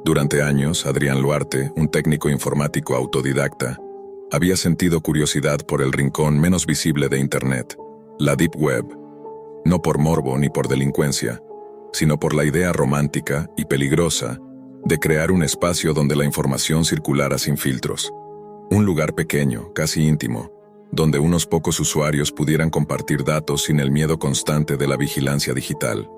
Durante años, Adrián Luarte, un técnico informático autodidacta, había sentido curiosidad por el rincón menos visible de Internet, la Deep Web, no por morbo ni por delincuencia, sino por la idea romántica y peligrosa de crear un espacio donde la información circulara sin filtros. Un lugar pequeño, casi íntimo, donde unos pocos usuarios pudieran compartir datos sin el miedo constante de la vigilancia digital.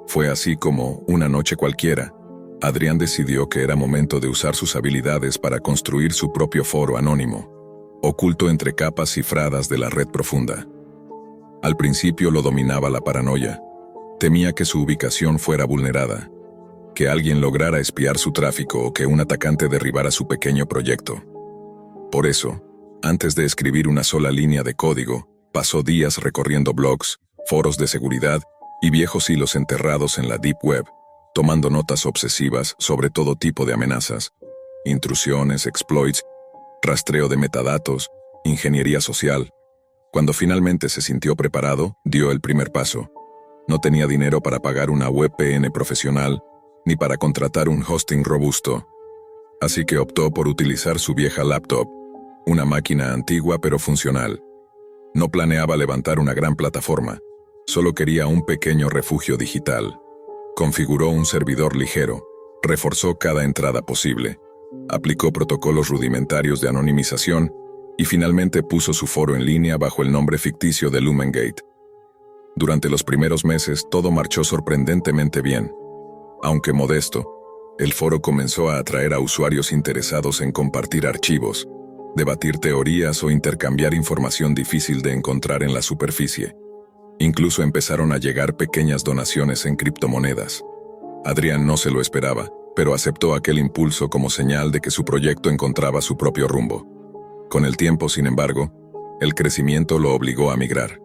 Fue así como, una noche cualquiera, Adrián decidió que era momento de usar sus habilidades para construir su propio foro anónimo, oculto entre capas cifradas de la red profunda. Al principio lo dominaba la paranoia. Temía que su ubicación fuera vulnerada, que alguien lograra espiar su tráfico o que un atacante derribara su pequeño proyecto. Por eso, antes de escribir una sola línea de código, pasó días recorriendo blogs, foros de seguridad y viejos hilos enterrados en la Deep Web, tomando notas obsesivas sobre todo tipo de amenazas, intrusiones, exploits, rastreo de metadatos, ingeniería social. Cuando finalmente se sintió preparado, dio el primer paso. No tenía dinero para pagar una VPN profesional, ni para contratar un hosting robusto. Así que optó por utilizar su vieja laptop, una máquina antigua pero funcional. No planeaba levantar una gran plataforma, solo quería un pequeño refugio digital. Configuró un servidor ligero, reforzó cada entrada posible, aplicó protocolos rudimentarios de anonimización y finalmente puso su foro en línea bajo el nombre ficticio de Lumengate. Durante los primeros meses todo marchó sorprendentemente bien. Aunque modesto, el foro comenzó a atraer a usuarios interesados en compartir archivos, debatir teorías o intercambiar información difícil de encontrar en la superficie. Incluso empezaron a llegar pequeñas donaciones en criptomonedas. Adrián no se lo esperaba, pero aceptó aquel impulso como señal de que su proyecto encontraba su propio rumbo. Con el tiempo, sin embargo, el crecimiento lo obligó a migrar.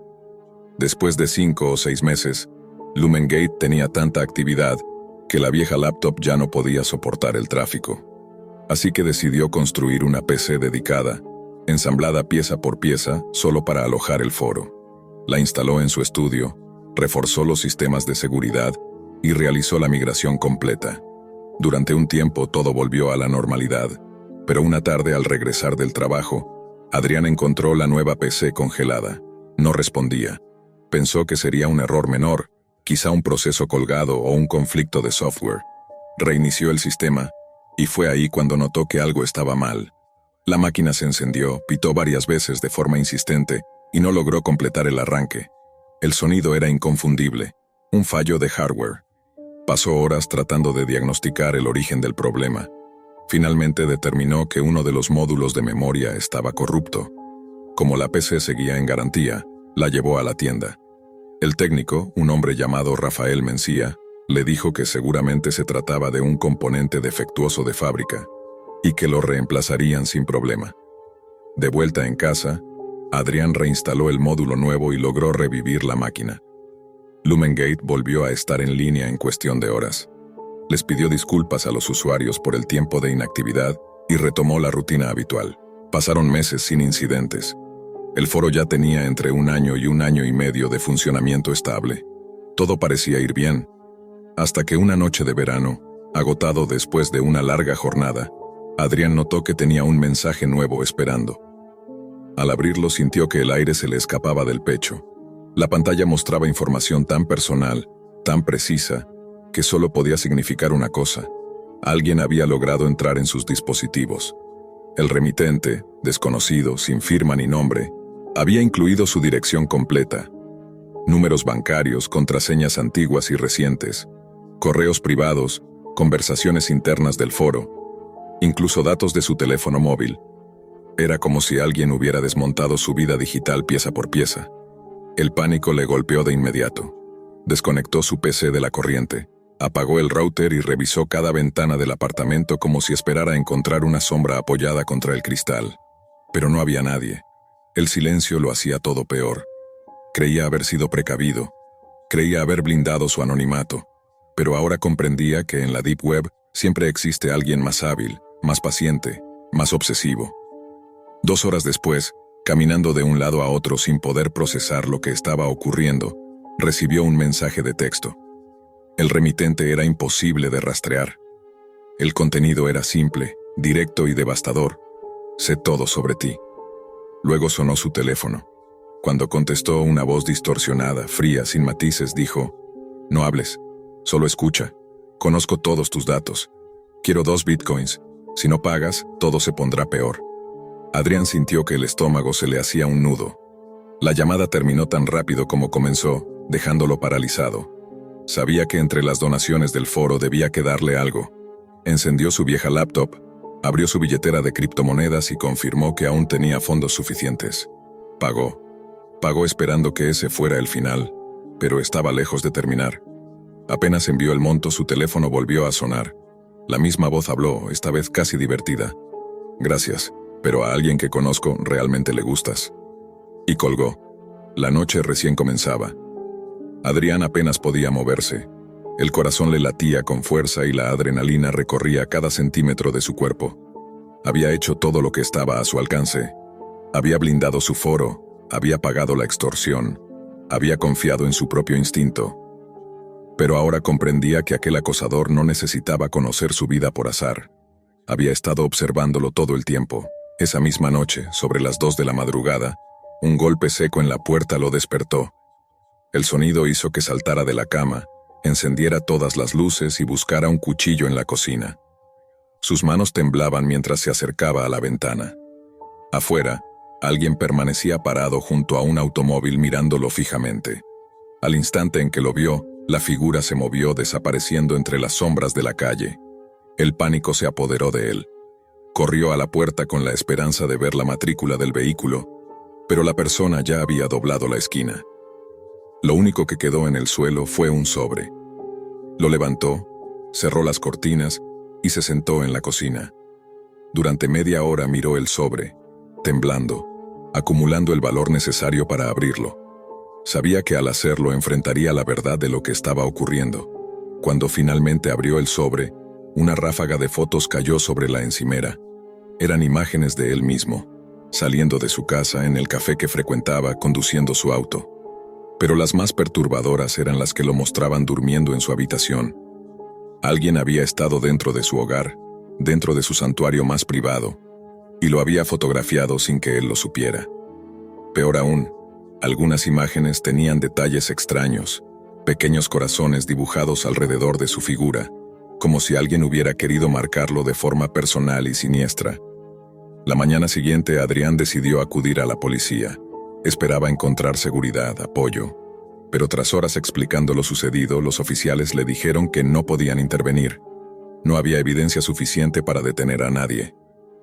Después de 5 o 6 meses, Lumengate tenía tanta actividad que la vieja laptop ya no podía soportar el tráfico. Así que decidió construir una PC dedicada, ensamblada pieza por pieza, solo para alojar el foro. La instaló en su estudio, reforzó los sistemas de seguridad y realizó la migración completa. Durante un tiempo todo volvió a la normalidad, pero una tarde al regresar del trabajo, Adrián encontró la nueva PC congelada. No respondía. Pensó que sería un error menor, quizá un proceso colgado o un conflicto de software. Reinició el sistema, y fue ahí cuando notó que algo estaba mal. La máquina se encendió, pitó varias veces de forma insistente, y no logró completar el arranque. El sonido era inconfundible, un fallo de hardware. Pasó horas tratando de diagnosticar el origen del problema. Finalmente determinó que uno de los módulos de memoria estaba corrupto. Como la PC seguía en garantía, la llevó a la tienda. El técnico, un hombre llamado Rafael Mencía, le dijo que seguramente se trataba de un componente defectuoso de fábrica y que lo reemplazarían sin problema. De vuelta en casa, Adrián reinstaló el módulo nuevo y logró revivir la máquina. Lumengate volvió a estar en línea en cuestión de horas. Les pidió disculpas a los usuarios por el tiempo de inactividad y retomó la rutina habitual. Pasaron meses sin incidentes. El foro ya tenía entre 1 año y 1 año y medio de funcionamiento estable. Todo parecía ir bien, hasta que una noche de verano, agotado después de una larga jornada, Adrián notó que tenía un mensaje nuevo esperando. Al abrirlo sintió que el aire se le escapaba del pecho. La pantalla mostraba información tan personal, tan precisa, que solo podía significar una cosa. Alguien había logrado entrar en sus dispositivos. El remitente, desconocido, sin firma ni nombre, había incluido su dirección completa, números bancarios, contraseñas antiguas y recientes, correos privados, conversaciones internas del foro, incluso datos de su teléfono móvil. Era como si alguien hubiera desmontado su vida digital pieza por pieza. El pánico le golpeó de inmediato. Desconectó su PC de la corriente, apagó el router y revisó cada ventana del apartamento como si esperara encontrar una sombra apoyada contra el cristal. Pero no había nadie. El silencio lo hacía todo peor. Creía haber sido precavido. Creía haber blindado su anonimato. Pero ahora comprendía que en la Deep Web siempre existe alguien más hábil, más paciente, más obsesivo. 2 horas después, caminando de un lado a otro sin poder procesar lo que estaba ocurriendo, recibió un mensaje de texto. El remitente era imposible de rastrear. El contenido era simple, directo y devastador. Sé todo sobre ti. Luego sonó su teléfono. Cuando contestó una voz distorsionada, fría, sin matices, dijo: «No hables, solo escucha. Conozco todos tus datos. Quiero 2 bitcoins. Si no pagas, todo se pondrá peor». Adrián sintió que el estómago se le hacía un nudo. La llamada terminó tan rápido como comenzó, dejándolo paralizado. Sabía que entre las donaciones del foro debía quedarle algo. Encendió su vieja laptop, abrió su billetera de criptomonedas y confirmó que aún tenía fondos suficientes. Pagó. Pagó esperando que ese fuera el final, pero estaba lejos de terminar. Apenas envió el monto, su teléfono volvió a sonar. La misma voz habló, esta vez casi divertida. «Gracias, pero a alguien que conozco realmente le gustas». Y colgó. La noche recién comenzaba. Adrián apenas podía moverse. El corazón le latía con fuerza y la adrenalina recorría cada centímetro de su cuerpo. Había hecho todo lo que estaba a su alcance. Había blindado su foro, había pagado la extorsión, había confiado en su propio instinto. Pero ahora comprendía que aquel acosador no necesitaba conocer su vida por azar. Había estado observándolo todo el tiempo. Esa misma noche, sobre las 2 de la madrugada, un golpe seco en la puerta lo despertó. El sonido hizo que saltara de la cama, encendiera todas las luces y buscara un cuchillo en la cocina. Sus manos temblaban mientras se acercaba a la ventana. Afuera, alguien permanecía parado junto a un automóvil mirándolo fijamente. Al instante en que lo vio, la figura se movió desapareciendo entre las sombras de la calle. El pánico se apoderó de él. Corrió a la puerta con la esperanza de ver la matrícula del vehículo, pero la persona ya había doblado la esquina. Lo único que quedó en el suelo fue un sobre. Lo levantó, cerró las cortinas y se sentó en la cocina. Durante media hora miró el sobre, temblando, acumulando el valor necesario para abrirlo. Sabía que al hacerlo enfrentaría la verdad de lo que estaba ocurriendo. Cuando finalmente abrió el sobre, una ráfaga de fotos cayó sobre la encimera. Eran imágenes de él mismo, saliendo de su casa, en el café que frecuentaba, conduciendo su auto. Pero las más perturbadoras eran las que lo mostraban durmiendo en su habitación. Alguien había estado dentro de su hogar, dentro de su santuario más privado, y lo había fotografiado sin que él lo supiera. Peor aún, algunas imágenes tenían detalles extraños, pequeños corazones dibujados alrededor de su figura, como si alguien hubiera querido marcarlo de forma personal y siniestra. La mañana siguiente, Adrián decidió acudir a la policía. Esperaba encontrar seguridad, apoyo. Pero tras horas explicando lo sucedido, los oficiales le dijeron que no podían intervenir. No había evidencia suficiente para detener a nadie.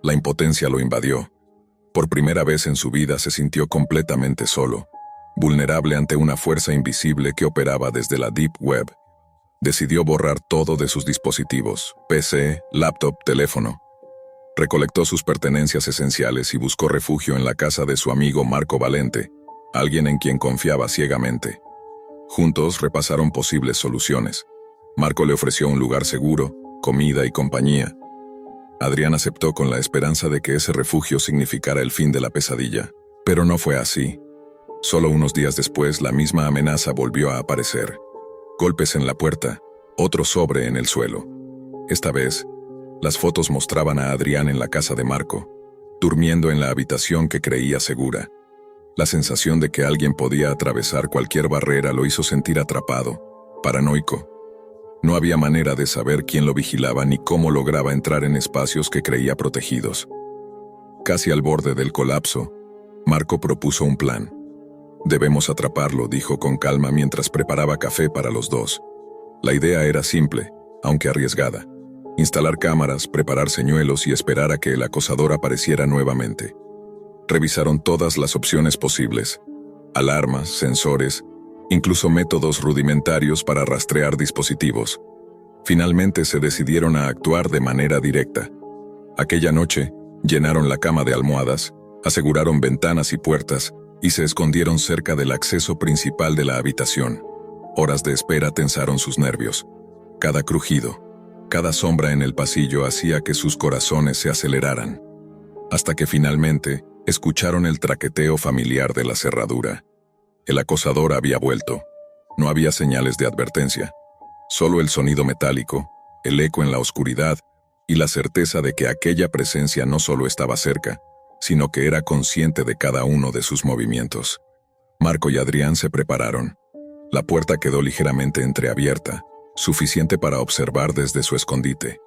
La impotencia lo invadió. Por primera vez en su vida se sintió completamente solo, vulnerable ante una fuerza invisible que operaba desde la Deep Web. Decidió borrar todo de sus dispositivos, PC, laptop, teléfono. Recolectó sus pertenencias esenciales y buscó refugio en la casa de su amigo Marco Valente, alguien en quien confiaba ciegamente. Juntos repasaron posibles soluciones. Marco le ofreció un lugar seguro, comida y compañía. Adrián aceptó con la esperanza de que ese refugio significara el fin de la pesadilla. Pero no fue así. Solo unos días después, la misma amenaza volvió a aparecer. Golpes en la puerta, otro sobre en el suelo. Esta vez, las fotos mostraban a Adrián en la casa de Marco, durmiendo en la habitación que creía segura. La sensación de que alguien podía atravesar cualquier barrera lo hizo sentir atrapado, paranoico. No había manera de saber quién lo vigilaba ni cómo lograba entrar en espacios que creía protegidos. Casi al borde del colapso, Marco propuso un plan. «Debemos atraparlo», dijo con calma mientras preparaba café para los dos. La idea era simple, aunque arriesgada. Instalar cámaras, preparar señuelos y esperar a que el acosador apareciera nuevamente. Revisaron todas las opciones posibles: alarmas, sensores, incluso métodos rudimentarios para rastrear dispositivos. Finalmente se decidieron a actuar de manera directa. Aquella noche, llenaron la cama de almohadas, aseguraron ventanas y puertas, y se escondieron cerca del acceso principal de la habitación. Horas de espera tensaron sus nervios. Cada crujido, cada sombra en el pasillo hacía que sus corazones se aceleraran. Hasta que finalmente, escucharon el traqueteo familiar de la cerradura. El acosador había vuelto. No había señales de advertencia. Solo el sonido metálico, el eco en la oscuridad y la certeza de que aquella presencia no solo estaba cerca, sino que era consciente de cada uno de sus movimientos. Marco y Adrián se prepararon. La puerta quedó ligeramente entreabierta, suficiente para observar desde su escondite.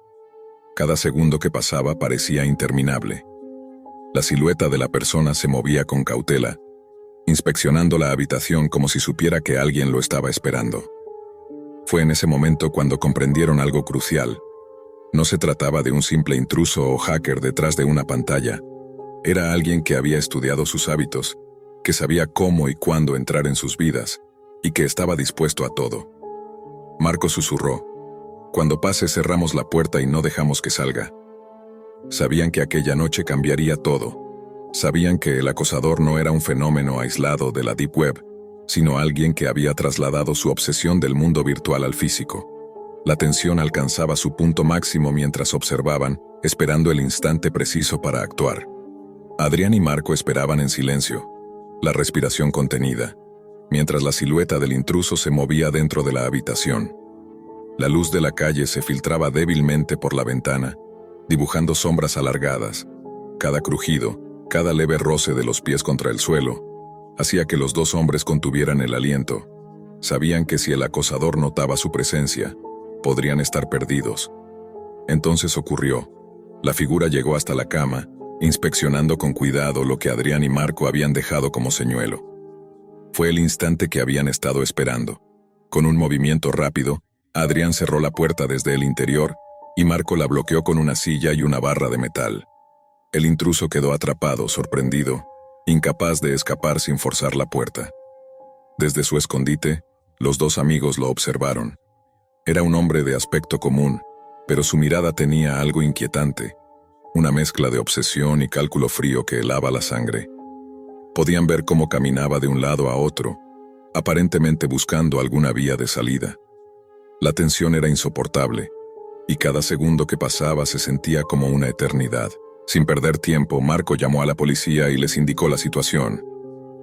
Cada segundo que pasaba parecía interminable. La silueta de la persona se movía con cautela, inspeccionando la habitación como si supiera que alguien lo estaba esperando. Fue en ese momento cuando comprendieron algo crucial. No se trataba de un simple intruso o hacker detrás de una pantalla. Era alguien que había estudiado sus hábitos, que sabía cómo y cuándo entrar en sus vidas, y que estaba dispuesto a todo. Marco susurró: «Cuando pase cerramos la puerta y no dejamos que salga». Sabían que aquella noche cambiaría todo. Sabían que el acosador no era un fenómeno aislado de la Deep Web, sino alguien que había trasladado su obsesión del mundo virtual al físico. La tensión alcanzaba su punto máximo mientras observaban, esperando el instante preciso para actuar. Adrián y Marco esperaban en silencio, la respiración contenida, mientras la silueta del intruso se movía dentro de la habitación. La luz de la calle se filtraba débilmente por la ventana, dibujando sombras alargadas. Cada crujido, cada leve roce de los pies contra el suelo, hacía que los dos hombres contuvieran el aliento. Sabían que si el acosador notaba su presencia, podrían estar perdidos. Entonces ocurrió. La figura llegó hasta la cama, inspeccionando con cuidado lo que Adrián y Marco habían dejado como señuelo. Fue el instante que habían estado esperando. Con un movimiento rápido, Adrián cerró la puerta desde el interior y Marco la bloqueó con una silla y una barra de metal. El intruso quedó atrapado, sorprendido, incapaz de escapar sin forzar la puerta. Desde su escondite, los dos amigos lo observaron. Era un hombre de aspecto común, pero su mirada tenía algo inquietante, una mezcla de obsesión y cálculo frío que helaba la sangre. Podían ver cómo caminaba de un lado a otro, aparentemente buscando alguna vía de salida. La tensión era insoportable, y cada segundo que pasaba se sentía como una eternidad. Sin perder tiempo, Marco llamó a la policía y les indicó la situación.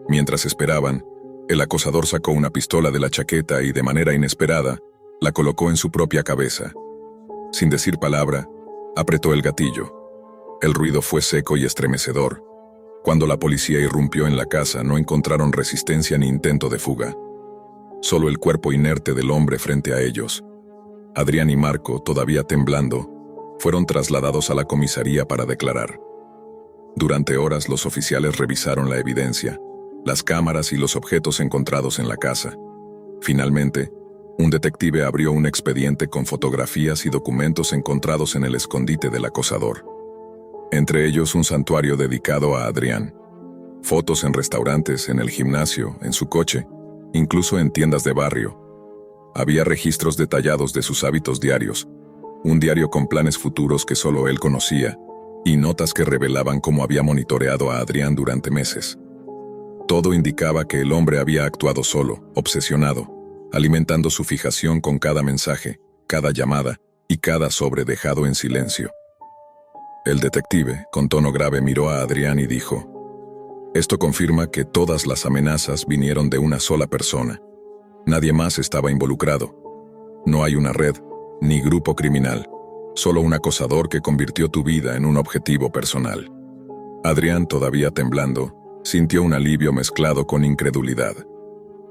Mientras esperaban, el acosador sacó una pistola de la chaqueta y, de manera inesperada, la colocó en su propia cabeza. Sin decir palabra, apretó el gatillo. El ruido fue seco y estremecedor. Cuando la policía irrumpió en la casa, no encontraron resistencia ni intento de fuga. Solo el cuerpo inerte del hombre frente a ellos. Adrián y Marco, todavía temblando, fueron trasladados a la comisaría para declarar. Durante horas los oficiales revisaron la evidencia, las cámaras y los objetos encontrados en la casa. Finalmente, un detective abrió un expediente con fotografías y documentos encontrados en el escondite del acosador. Entre ellos un santuario dedicado a Adrián. Fotos en restaurantes, en el gimnasio, en su coche, incluso en tiendas de barrio. Había registros detallados de sus hábitos diarios, un diario con planes futuros que solo él conocía, y notas que revelaban cómo había monitoreado a Adrián durante meses. Todo indicaba que el hombre había actuado solo, obsesionado, alimentando su fijación con cada mensaje, cada llamada y cada sobre dejado en silencio. El detective, con tono grave, miró a Adrián y dijo: «Esto confirma que todas las amenazas vinieron de una sola persona. Nadie más estaba involucrado. No hay una red, ni grupo criminal, solo un acosador que convirtió tu vida en un objetivo personal». Adrián, todavía temblando, sintió un alivio mezclado con incredulidad.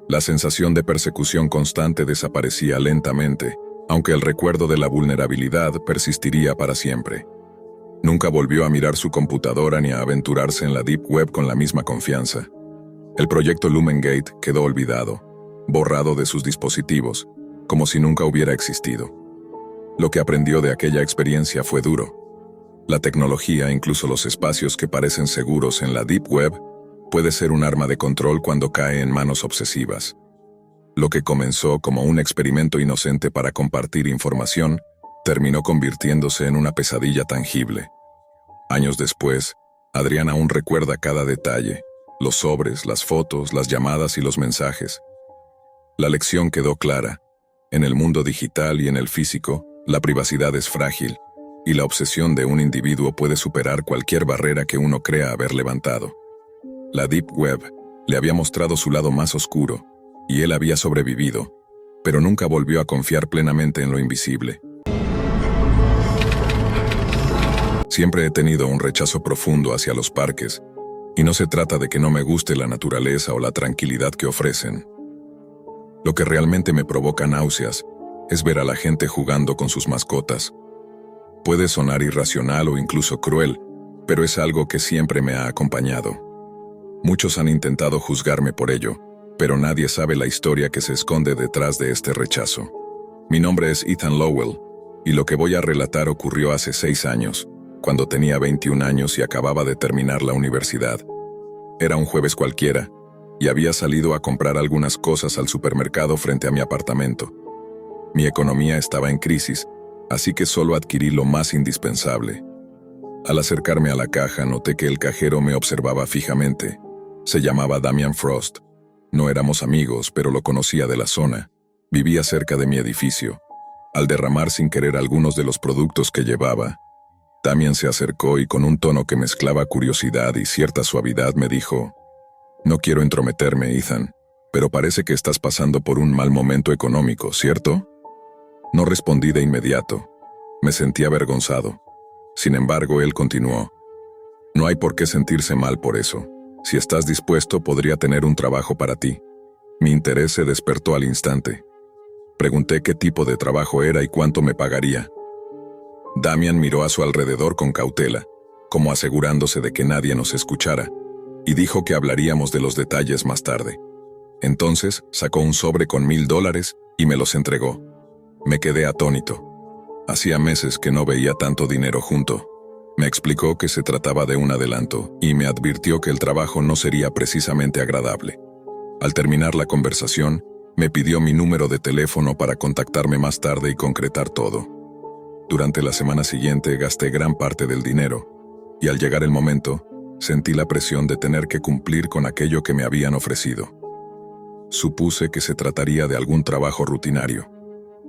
La sensación de persecución constante desaparecía lentamente, aunque el recuerdo de la vulnerabilidad persistiría para siempre. Nunca volvió a mirar su computadora ni a aventurarse en la Deep Web con la misma confianza. El proyecto Lumengate quedó olvidado, borrado de sus dispositivos, como si nunca hubiera existido. Lo que aprendió de aquella experiencia fue duro. La tecnología, incluso los espacios que parecen seguros en la Deep Web, puede ser un arma de control cuando cae en manos obsesivas. Lo que comenzó como un experimento inocente para compartir información, terminó convirtiéndose en una pesadilla tangible. Años después, Adrián aún recuerda cada detalle, los sobres, las fotos, las llamadas y los mensajes. La lección quedó clara. En el mundo digital y en el físico, la privacidad es frágil, y la obsesión de un individuo puede superar cualquier barrera que uno crea haber levantado. La Deep Web le había mostrado su lado más oscuro, y él había sobrevivido, pero nunca volvió a confiar plenamente en lo invisible. Siempre he tenido un rechazo profundo hacia los parques, y no se trata de que no me guste la naturaleza o la tranquilidad que ofrecen. Lo que realmente me provoca náuseas es ver a la gente jugando con sus mascotas. Puede sonar irracional o incluso cruel, pero es algo que siempre me ha acompañado. Muchos han intentado juzgarme por ello, pero nadie sabe la historia que se esconde detrás de este rechazo. Mi nombre es Ethan Lowell, y lo que voy a relatar ocurrió hace 6 años, cuando tenía 21 años y acababa de terminar la universidad. Era un jueves cualquiera, y había salido a comprar algunas cosas al supermercado frente a mi apartamento. Mi economía estaba en crisis, así que solo adquirí lo más indispensable. Al acercarme a la caja, noté que el cajero me observaba fijamente. Se llamaba Damian Frost. No éramos amigos, pero lo conocía de la zona. Vivía cerca de mi edificio. Al derramar sin querer algunos de los productos que llevaba, Damian se acercó y con un tono que mezclaba curiosidad y cierta suavidad me dijo: «No quiero entrometerme, Ethan, pero parece que estás pasando por un mal momento económico, ¿cierto?». No respondí de inmediato. Me sentí avergonzado. Sin embargo, él continuó: «No hay por qué sentirse mal por eso. Si estás dispuesto, podría tener un trabajo para ti». Mi interés se despertó al instante. Pregunté qué tipo de trabajo era y cuánto me pagaría. Damian miró a su alrededor con cautela, como asegurándose de que nadie nos escuchara, y dijo que hablaríamos de los detalles más tarde. Entonces sacó un sobre con $1000 y me los entregó. Me quedé atónito. Hacía meses que no veía tanto dinero junto. Me explicó que se trataba de un adelanto y me advirtió que el trabajo no sería precisamente agradable. Al terminar la conversación, me pidió mi número de teléfono para contactarme más tarde y concretar todo. Durante la semana siguiente gasté gran parte del dinero, y al llegar el momento, sentí la presión de tener que cumplir con aquello que me habían ofrecido. Supuse que se trataría de algún trabajo rutinario.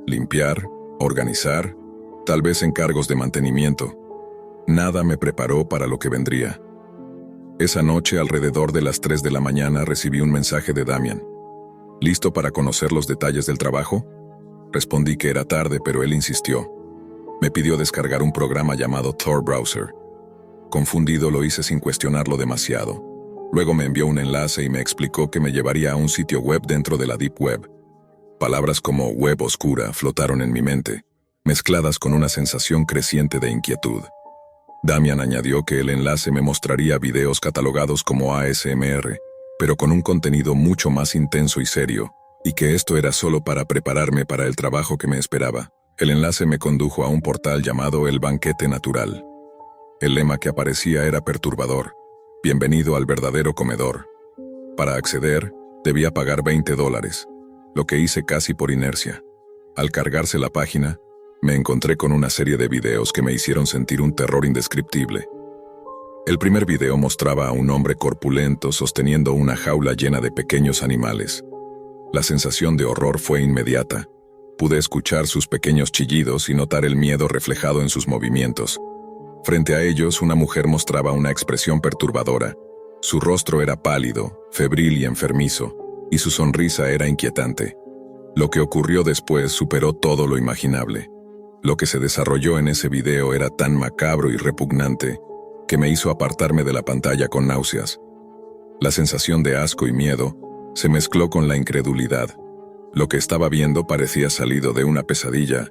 Limpiar, organizar, tal vez encargos de mantenimiento. Nada me preparó para lo que vendría. Esa noche, alrededor de las 3 de la mañana, recibí un mensaje de Damian. ¿Listo para conocer los detalles del trabajo? Respondí que era tarde, pero él insistió. Me pidió descargar un programa llamado Tor Browser. Confundido, lo hice sin cuestionarlo demasiado. Luego me envió un enlace y me explicó que me llevaría a un sitio web dentro de la Deep Web. Palabras como web oscura flotaron en mi mente, mezcladas con una sensación creciente de inquietud. Damian añadió que el enlace me mostraría videos catalogados como ASMR, pero con un contenido mucho más intenso y serio, y que esto era solo para prepararme para el trabajo que me esperaba. El enlace me condujo a un portal llamado El Banquete Natural. El lema que aparecía era perturbador: «Bienvenido al verdadero comedor». Para acceder, debía pagar $20, lo que hice casi por inercia. Al cargarse la página, me encontré con una serie de videos que me hicieron sentir un terror indescriptible. El primer video mostraba a un hombre corpulento sosteniendo una jaula llena de pequeños animales. La sensación de horror fue inmediata. Pude escuchar sus pequeños chillidos y notar el miedo reflejado en sus movimientos. Frente a ellos, una mujer mostraba una expresión perturbadora. Su rostro era pálido, febril y enfermizo, y su sonrisa era inquietante. Lo que ocurrió después superó todo lo imaginable. Lo que se desarrolló en ese video era tan macabro y repugnante que me hizo apartarme de la pantalla con náuseas. La sensación de asco y miedo se mezcló con la incredulidad. Lo que estaba viendo parecía salido de una pesadilla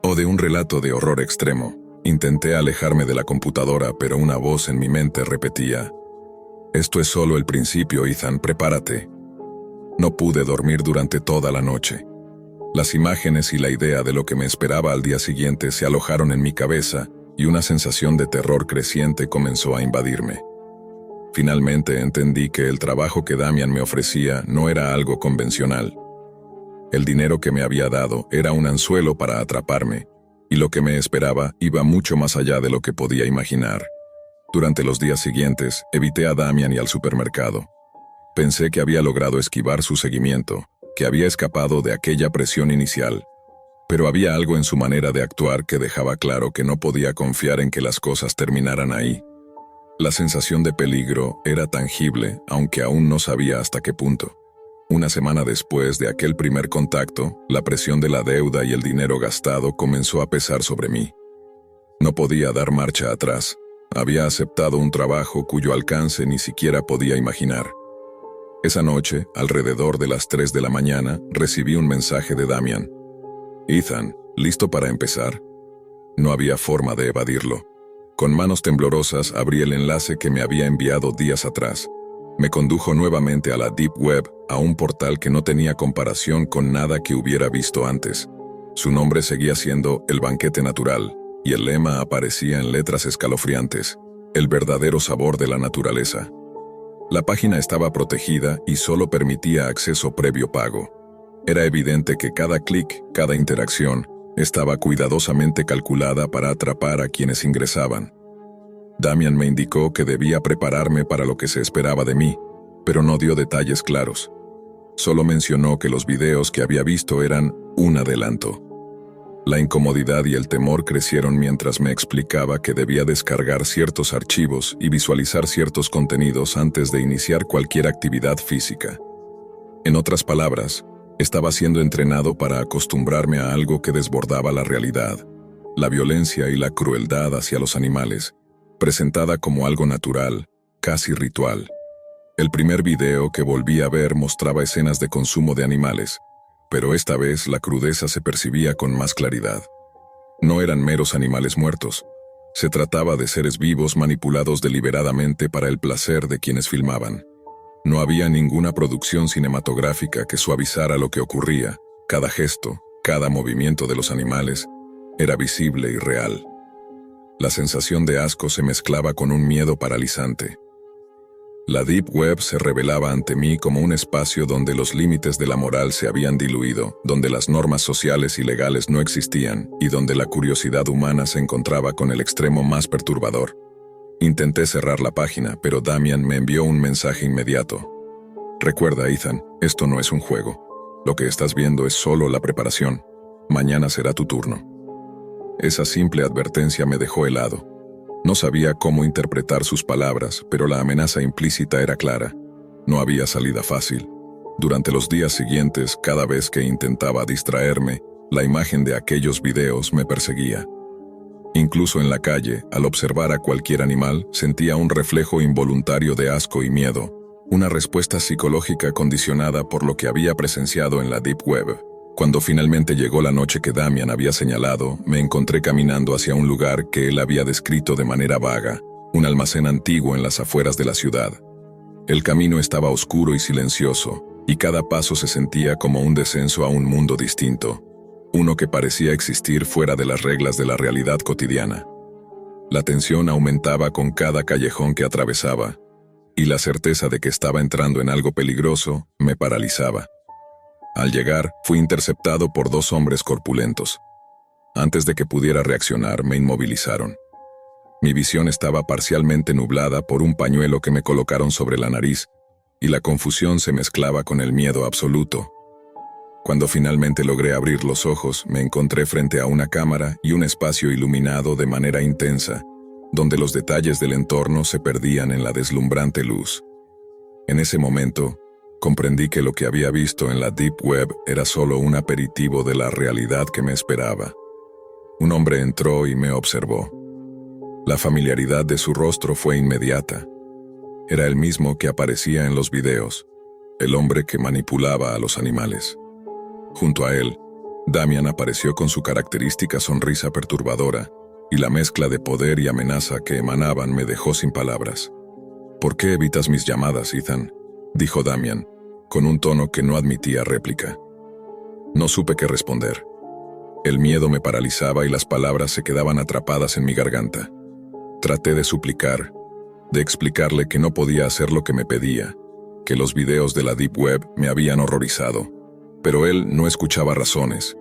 o de un relato de horror extremo. Intenté alejarme de la computadora, pero una voz en mi mente repetía: «Esto es solo el principio, Ethan, prepárate». No pude dormir durante toda la noche. Las imágenes y la idea de lo que me esperaba al día siguiente se alojaron en mi cabeza y una sensación de terror creciente comenzó a invadirme. Finalmente entendí que el trabajo que Damian me ofrecía no era algo convencional. El dinero que me había dado era un anzuelo para atraparme, y lo que me esperaba iba mucho más allá de lo que podía imaginar. Durante los días siguientes, evité a Damian y al supermercado. Pensé que había logrado esquivar su seguimiento, que había escapado de aquella presión inicial, pero había algo en su manera de actuar que dejaba claro que no podía confiar en que las cosas terminaran ahí. La sensación de peligro era tangible, aunque aún no sabía hasta qué punto. Una semana después de aquel primer contacto, la presión de la deuda y el dinero gastado comenzó a pesar sobre mí. No podía dar marcha atrás. Había aceptado un trabajo cuyo alcance ni siquiera podía imaginar. Esa noche, alrededor de las 3 de la mañana, recibí un mensaje de Damian. Ethan, ¿listo para empezar? No había forma de evadirlo. Con manos temblorosas abrí el enlace que me había enviado días atrás. Me condujo nuevamente a la Deep Web, a un portal que no tenía comparación con nada que hubiera visto antes. Su nombre seguía siendo El Banquete Natural, y el lema aparecía en letras escalofriantes: el verdadero sabor de la naturaleza. La página estaba protegida y solo permitía acceso previo pago. Era evidente que cada clic, cada interacción, estaba cuidadosamente calculada para atrapar a quienes ingresaban. Damian me indicó que debía prepararme para lo que se esperaba de mí, pero no dio detalles claros. Solo mencionó que los videos que había visto eran un adelanto. La incomodidad y el temor crecieron mientras me explicaba que debía descargar ciertos archivos y visualizar ciertos contenidos antes de iniciar cualquier actividad física. En otras palabras, estaba siendo entrenado para acostumbrarme a algo que desbordaba la realidad: la violencia y la crueldad hacia los animales, presentada como algo natural, casi ritual. El primer video que volví a ver mostraba escenas de consumo de animales, pero esta vez la crudeza se percibía con más claridad. No eran meros animales muertos. Se trataba de seres vivos manipulados deliberadamente para el placer de quienes filmaban. No había ninguna producción cinematográfica que suavizara lo que ocurría. Cada gesto, cada movimiento de los animales era visible y real. La sensación de asco se mezclaba con un miedo paralizante. La Deep Web se revelaba ante mí como un espacio donde los límites de la moral se habían diluido, donde las normas sociales y legales no existían, y donde la curiosidad humana se encontraba con el extremo más perturbador. Intenté cerrar la página, pero Damian me envió un mensaje inmediato. Recuerda, Ethan, esto no es un juego. Lo que estás viendo es solo la preparación. Mañana será tu turno. Esa simple advertencia me dejó helado. No sabía cómo interpretar sus palabras, pero la amenaza implícita era clara. No había salida fácil. Durante los días siguientes, cada vez que intentaba distraerme, la imagen de aquellos videos me perseguía. Incluso en la calle, al observar a cualquier animal, sentía un reflejo involuntario de asco y miedo, una respuesta psicológica condicionada por lo que había presenciado en la Deep Web. Cuando finalmente llegó la noche que Damian había señalado, me encontré caminando hacia un lugar que él había descrito de manera vaga, un almacén antiguo en las afueras de la ciudad. El camino estaba oscuro y silencioso, y cada paso se sentía como un descenso a un mundo distinto, uno que parecía existir fuera de las reglas de la realidad cotidiana. La tensión aumentaba con cada callejón que atravesaba, y la certeza de que estaba entrando en algo peligroso me paralizaba. Al llegar, fui interceptado por 2 hombres corpulentos. Antes de que pudiera reaccionar, me inmovilizaron. Mi visión estaba parcialmente nublada por un pañuelo que me colocaron sobre la nariz, y la confusión se mezclaba con el miedo absoluto. Cuando finalmente logré abrir los ojos, me encontré frente a una cámara y un espacio iluminado de manera intensa, donde los detalles del entorno se perdían en la deslumbrante luz. En ese momento, comprendí que lo que había visto en la Deep Web era solo un aperitivo de la realidad que me esperaba. Un hombre entró y me observó. La familiaridad de su rostro fue inmediata. Era el mismo que aparecía en los videos, el hombre que manipulaba a los animales. Junto a él, Damian apareció con su característica sonrisa perturbadora, y la mezcla de poder y amenaza que emanaban me dejó sin palabras. «¿Por qué evitas mis llamadas, Ethan?», dijo Damian, con un tono que no admitía réplica. No supe qué responder. El miedo me paralizaba y las palabras se quedaban atrapadas en mi garganta. Traté de suplicar, de explicarle que no podía hacer lo que me pedía, que los videos de la Deep Web me habían horrorizado, pero él no escuchaba razones.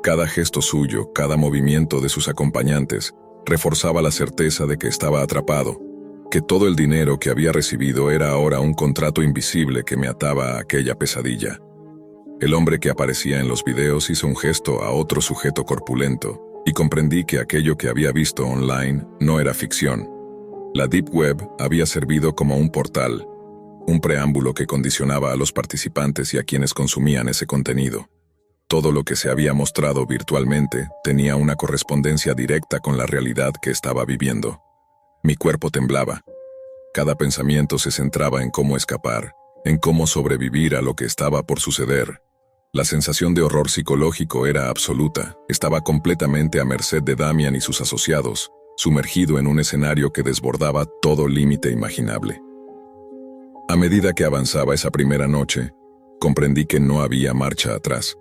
Cada gesto suyo, cada movimiento de sus acompañantes, reforzaba la certeza de que estaba atrapado, que todo el dinero que había recibido era ahora un contrato invisible que me ataba a aquella pesadilla. El hombre que aparecía en los videos hizo un gesto a otro sujeto corpulento, y comprendí que aquello que había visto online no era ficción. La Deep Web había servido como un portal, un preámbulo que condicionaba a los participantes y a quienes consumían ese contenido. Todo lo que se había mostrado virtualmente tenía una correspondencia directa con la realidad que estaba viviendo. Mi cuerpo temblaba. Cada pensamiento se centraba en cómo escapar, en cómo sobrevivir a lo que estaba por suceder. La sensación de horror psicológico era absoluta. Estaba completamente a merced de Damian y sus asociados, sumergido en un escenario que desbordaba todo límite imaginable. A medida que avanzaba esa primera noche, comprendí que no había marcha atrás.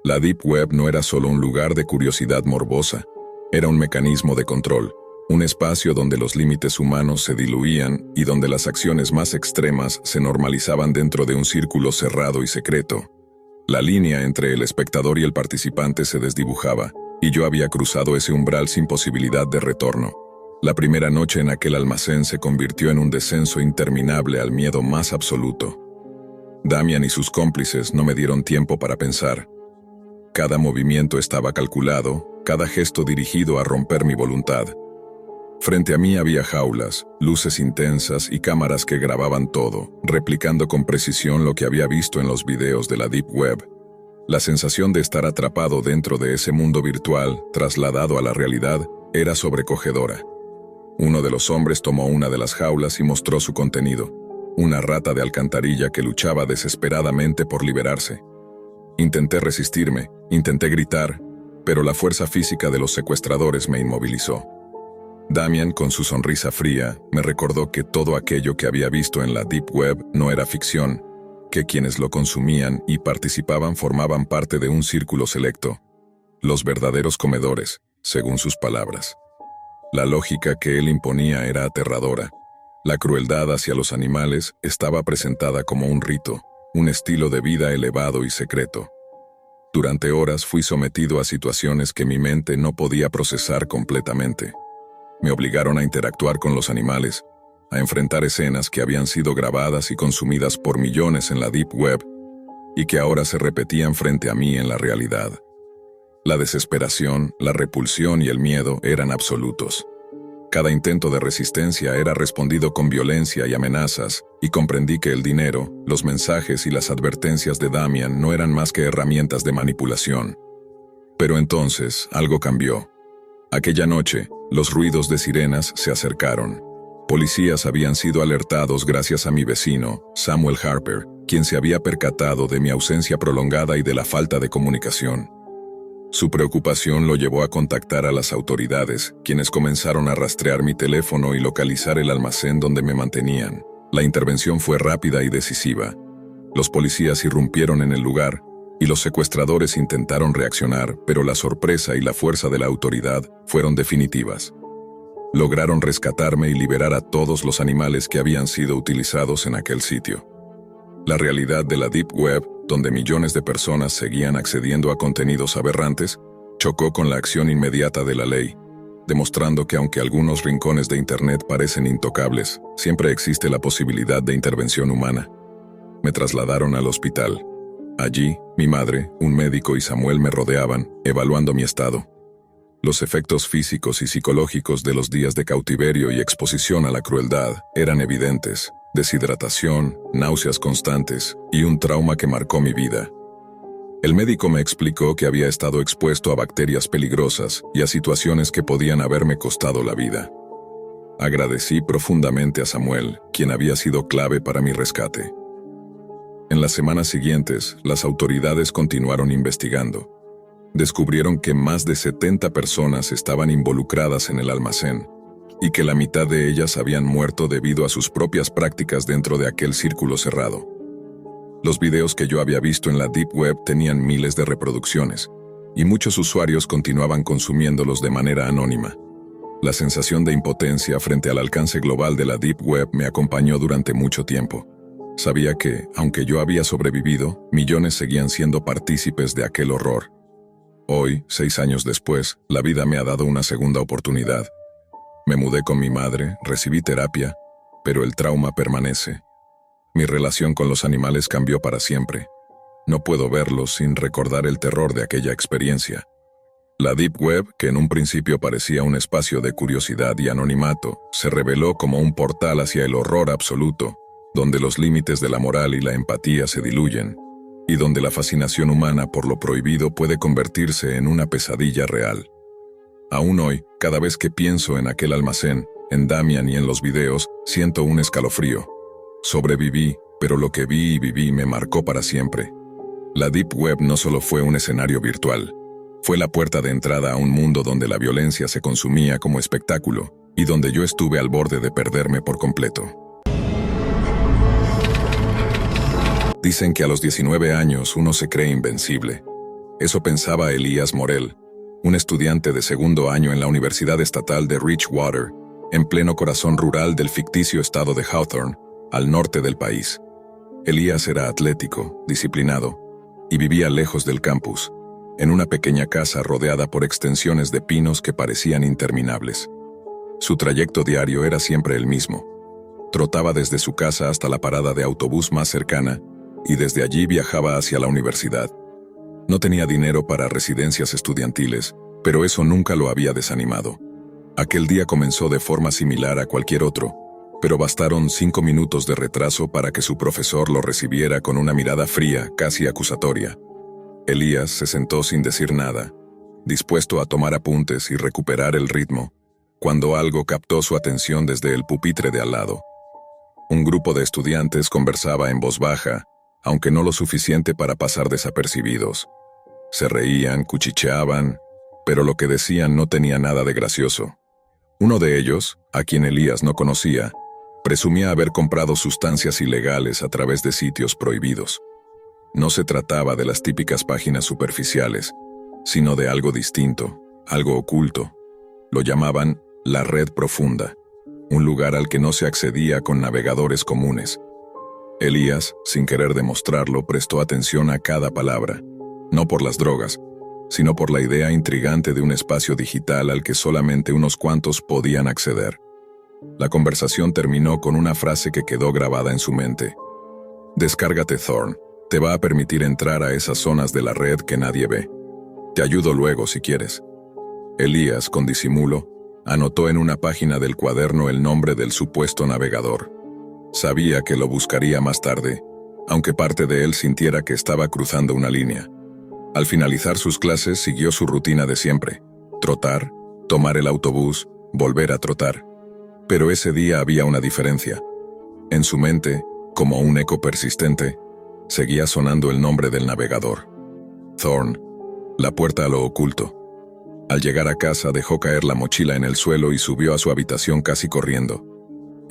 La Deep Web no era solo un lugar de curiosidad morbosa, era un mecanismo de control, un espacio donde los límites humanos se diluían y donde las acciones más extremas se normalizaban dentro de un círculo cerrado y secreto. La línea entre el espectador y el participante se desdibujaba, y yo había cruzado ese umbral sin posibilidad de retorno. La primera noche en aquel almacén se convirtió en un descenso interminable al miedo más absoluto. Damian y sus cómplices no me dieron tiempo para pensar. Cada movimiento estaba calculado, cada gesto dirigido a romper mi voluntad. Frente a mí había jaulas, luces intensas y cámaras que grababan todo, replicando con precisión lo que había visto en los videos de la Deep Web. La sensación de estar atrapado dentro de ese mundo virtual, trasladado a la realidad, era sobrecogedora. Uno de los hombres tomó una de las jaulas y mostró su contenido, una rata de alcantarilla que luchaba desesperadamente por liberarse. Intenté resistirme, intenté gritar, pero la fuerza física de los secuestradores me inmovilizó. Damian, con su sonrisa fría, me recordó que todo aquello que había visto en la Deep Web no era ficción, que quienes lo consumían y participaban formaban parte de un círculo selecto, los verdaderos comedores, según sus palabras. La lógica que él imponía era aterradora. La crueldad hacia los animales estaba presentada como un rito, un estilo de vida elevado y secreto. Durante horas fui sometido a situaciones que mi mente no podía procesar completamente. Me obligaron a interactuar con los animales, a enfrentar escenas que habían sido grabadas y consumidas por millones en la Deep Web y que ahora se repetían frente a mí en la realidad. La desesperación, la repulsión y el miedo eran absolutos. Cada intento de resistencia era respondido con violencia y amenazas, y comprendí que el dinero, los mensajes y las advertencias de Damian no eran más que herramientas de manipulación. Pero entonces algo cambió. Aquella noche, los ruidos de sirenas se acercaron. Policías habían sido alertados gracias a mi vecino, Samuel Harper, quien se había percatado de mi ausencia prolongada y de la falta de comunicación. Su preocupación lo llevó a contactar a las autoridades, quienes comenzaron a rastrear mi teléfono y localizar el almacén donde me mantenían. La intervención fue rápida y decisiva. Los policías irrumpieron en el lugar, y los secuestradores intentaron reaccionar, pero la sorpresa y la fuerza de la autoridad fueron definitivas. Lograron rescatarme y liberar a todos los animales que habían sido utilizados en aquel sitio. La realidad de la Deep Web, donde millones de personas seguían accediendo a contenidos aberrantes, chocó con la acción inmediata de la ley, demostrando que aunque algunos rincones de Internet parecen intocables, siempre existe la posibilidad de intervención humana. Me trasladaron al hospital. Allí, mi madre, un médico y Samuel me rodeaban, evaluando mi estado. Los efectos físicos y psicológicos de los días de cautiverio y exposición a la crueldad eran evidentes: deshidratación, náuseas constantes y un trauma que marcó mi vida. El médico me explicó que había estado expuesto a bacterias peligrosas y a situaciones que podían haberme costado la vida. Agradecí profundamente a Samuel, quien había sido clave para mi rescate. En las semanas siguientes, las autoridades continuaron investigando. Descubrieron que más de 70 personas estaban involucradas en el almacén, y que la mitad de ellas habían muerto debido a sus propias prácticas dentro de aquel círculo cerrado. Los videos que yo había visto en la Deep Web tenían miles de reproducciones, y muchos usuarios continuaban consumiéndolos de manera anónima. La sensación de impotencia frente al alcance global de la Deep Web me acompañó durante mucho tiempo. Sabía que, aunque yo había sobrevivido, millones seguían siendo partícipes de aquel horror. Hoy, 6 años después, la vida me ha dado una segunda oportunidad. Me mudé con mi madre, recibí terapia, pero el trauma permanece. Mi relación con los animales cambió para siempre. No puedo verlos sin recordar el terror de aquella experiencia. La Deep Web, que en un principio parecía un espacio de curiosidad y anonimato, se reveló como un portal hacia el horror absoluto, donde los límites de la moral y la empatía se diluyen. y donde la fascinación humana por lo prohibido puede convertirse en una pesadilla real. Aún hoy, cada vez que pienso en aquel almacén, en Damian y en los videos, siento un escalofrío. Sobreviví, pero lo que vi y viví me marcó para siempre. La Deep Web no solo fue un escenario virtual, fue la puerta de entrada a un mundo donde la violencia se consumía como espectáculo y donde yo estuve al borde de perderme por completo. Dicen que a los 19 años uno se cree invencible. Eso pensaba Elías Morel, un estudiante de segundo año en la Universidad Estatal de Richwater, en pleno corazón rural del ficticio estado de Hawthorne, al norte del país. Elías era atlético, disciplinado, y vivía lejos del campus, en una pequeña casa rodeada por extensiones de pinos que parecían interminables. Su trayecto diario era siempre el mismo. Trotaba desde su casa hasta la parada de autobús más cercana, y desde allí viajaba hacia la universidad. No tenía dinero para residencias estudiantiles, pero eso nunca lo había desanimado. Aquel día comenzó de forma similar a cualquier otro, pero bastaron 5 minutos de retraso para que su profesor lo recibiera con una mirada fría, casi acusatoria. Elías se sentó sin decir nada, dispuesto a tomar apuntes y recuperar el ritmo, cuando algo captó su atención desde el pupitre de al lado. Un grupo de estudiantes conversaba en voz baja, aunque no lo suficiente para pasar desapercibidos. Se reían, cuchicheaban, pero lo que decían no tenía nada de gracioso. Uno de ellos, a quien Elías no conocía, presumía haber comprado sustancias ilegales a través de sitios prohibidos. No se trataba de las típicas páginas superficiales, sino de algo distinto, algo oculto. Lo llamaban la red profunda, un lugar al que no se accedía con navegadores comunes. Elías, sin querer demostrarlo, prestó atención a cada palabra, no por las drogas, sino por la idea intrigante de un espacio digital al que solamente unos cuantos podían acceder. La conversación terminó con una frase que quedó grabada en su mente. Descárgate Thorn, te va a permitir entrar a esas zonas de la red que nadie ve. Te ayudo luego si quieres. Elías, con disimulo, anotó en una página del cuaderno el nombre del supuesto navegador. Sabía que lo buscaría más tarde, aunque parte de él sintiera que estaba cruzando una línea. Al finalizar sus clases siguió su rutina de siempre: trotar, tomar el autobús, volver a trotar. Pero ese día había una diferencia. En su mente, como un eco persistente, seguía sonando el nombre del navegador. Thorn, la puerta a lo oculto. Al llegar a casa dejó caer la mochila en el suelo y subió a su habitación casi corriendo.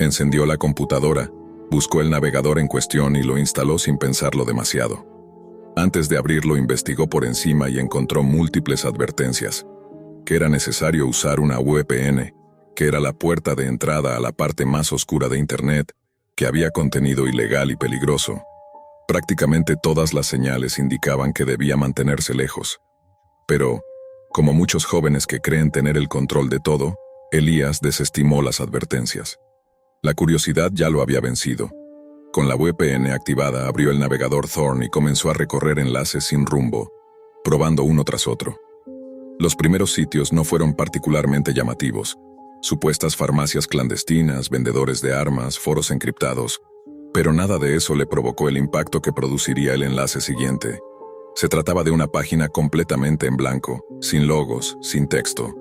Encendió la computadora, buscó el navegador en cuestión y lo instaló sin pensarlo demasiado. Antes de abrirlo investigó por encima y encontró múltiples advertencias. Que era necesario usar una VPN, que era la puerta de entrada a la parte más oscura de Internet, que había contenido ilegal y peligroso. Prácticamente todas las señales indicaban que debía mantenerse lejos. Pero, como muchos jóvenes que creen tener el control de todo, Elías desestimó las advertencias. La curiosidad ya lo había vencido. Con la VPN activada abrió el navegador Thorn y comenzó a recorrer enlaces sin rumbo, probando uno tras otro. Los primeros sitios no fueron particularmente llamativos. Supuestas farmacias clandestinas, vendedores de armas, foros encriptados, pero nada de eso le provocó el impacto que produciría el enlace siguiente. Se trataba de una página completamente en blanco, sin logos, sin texto.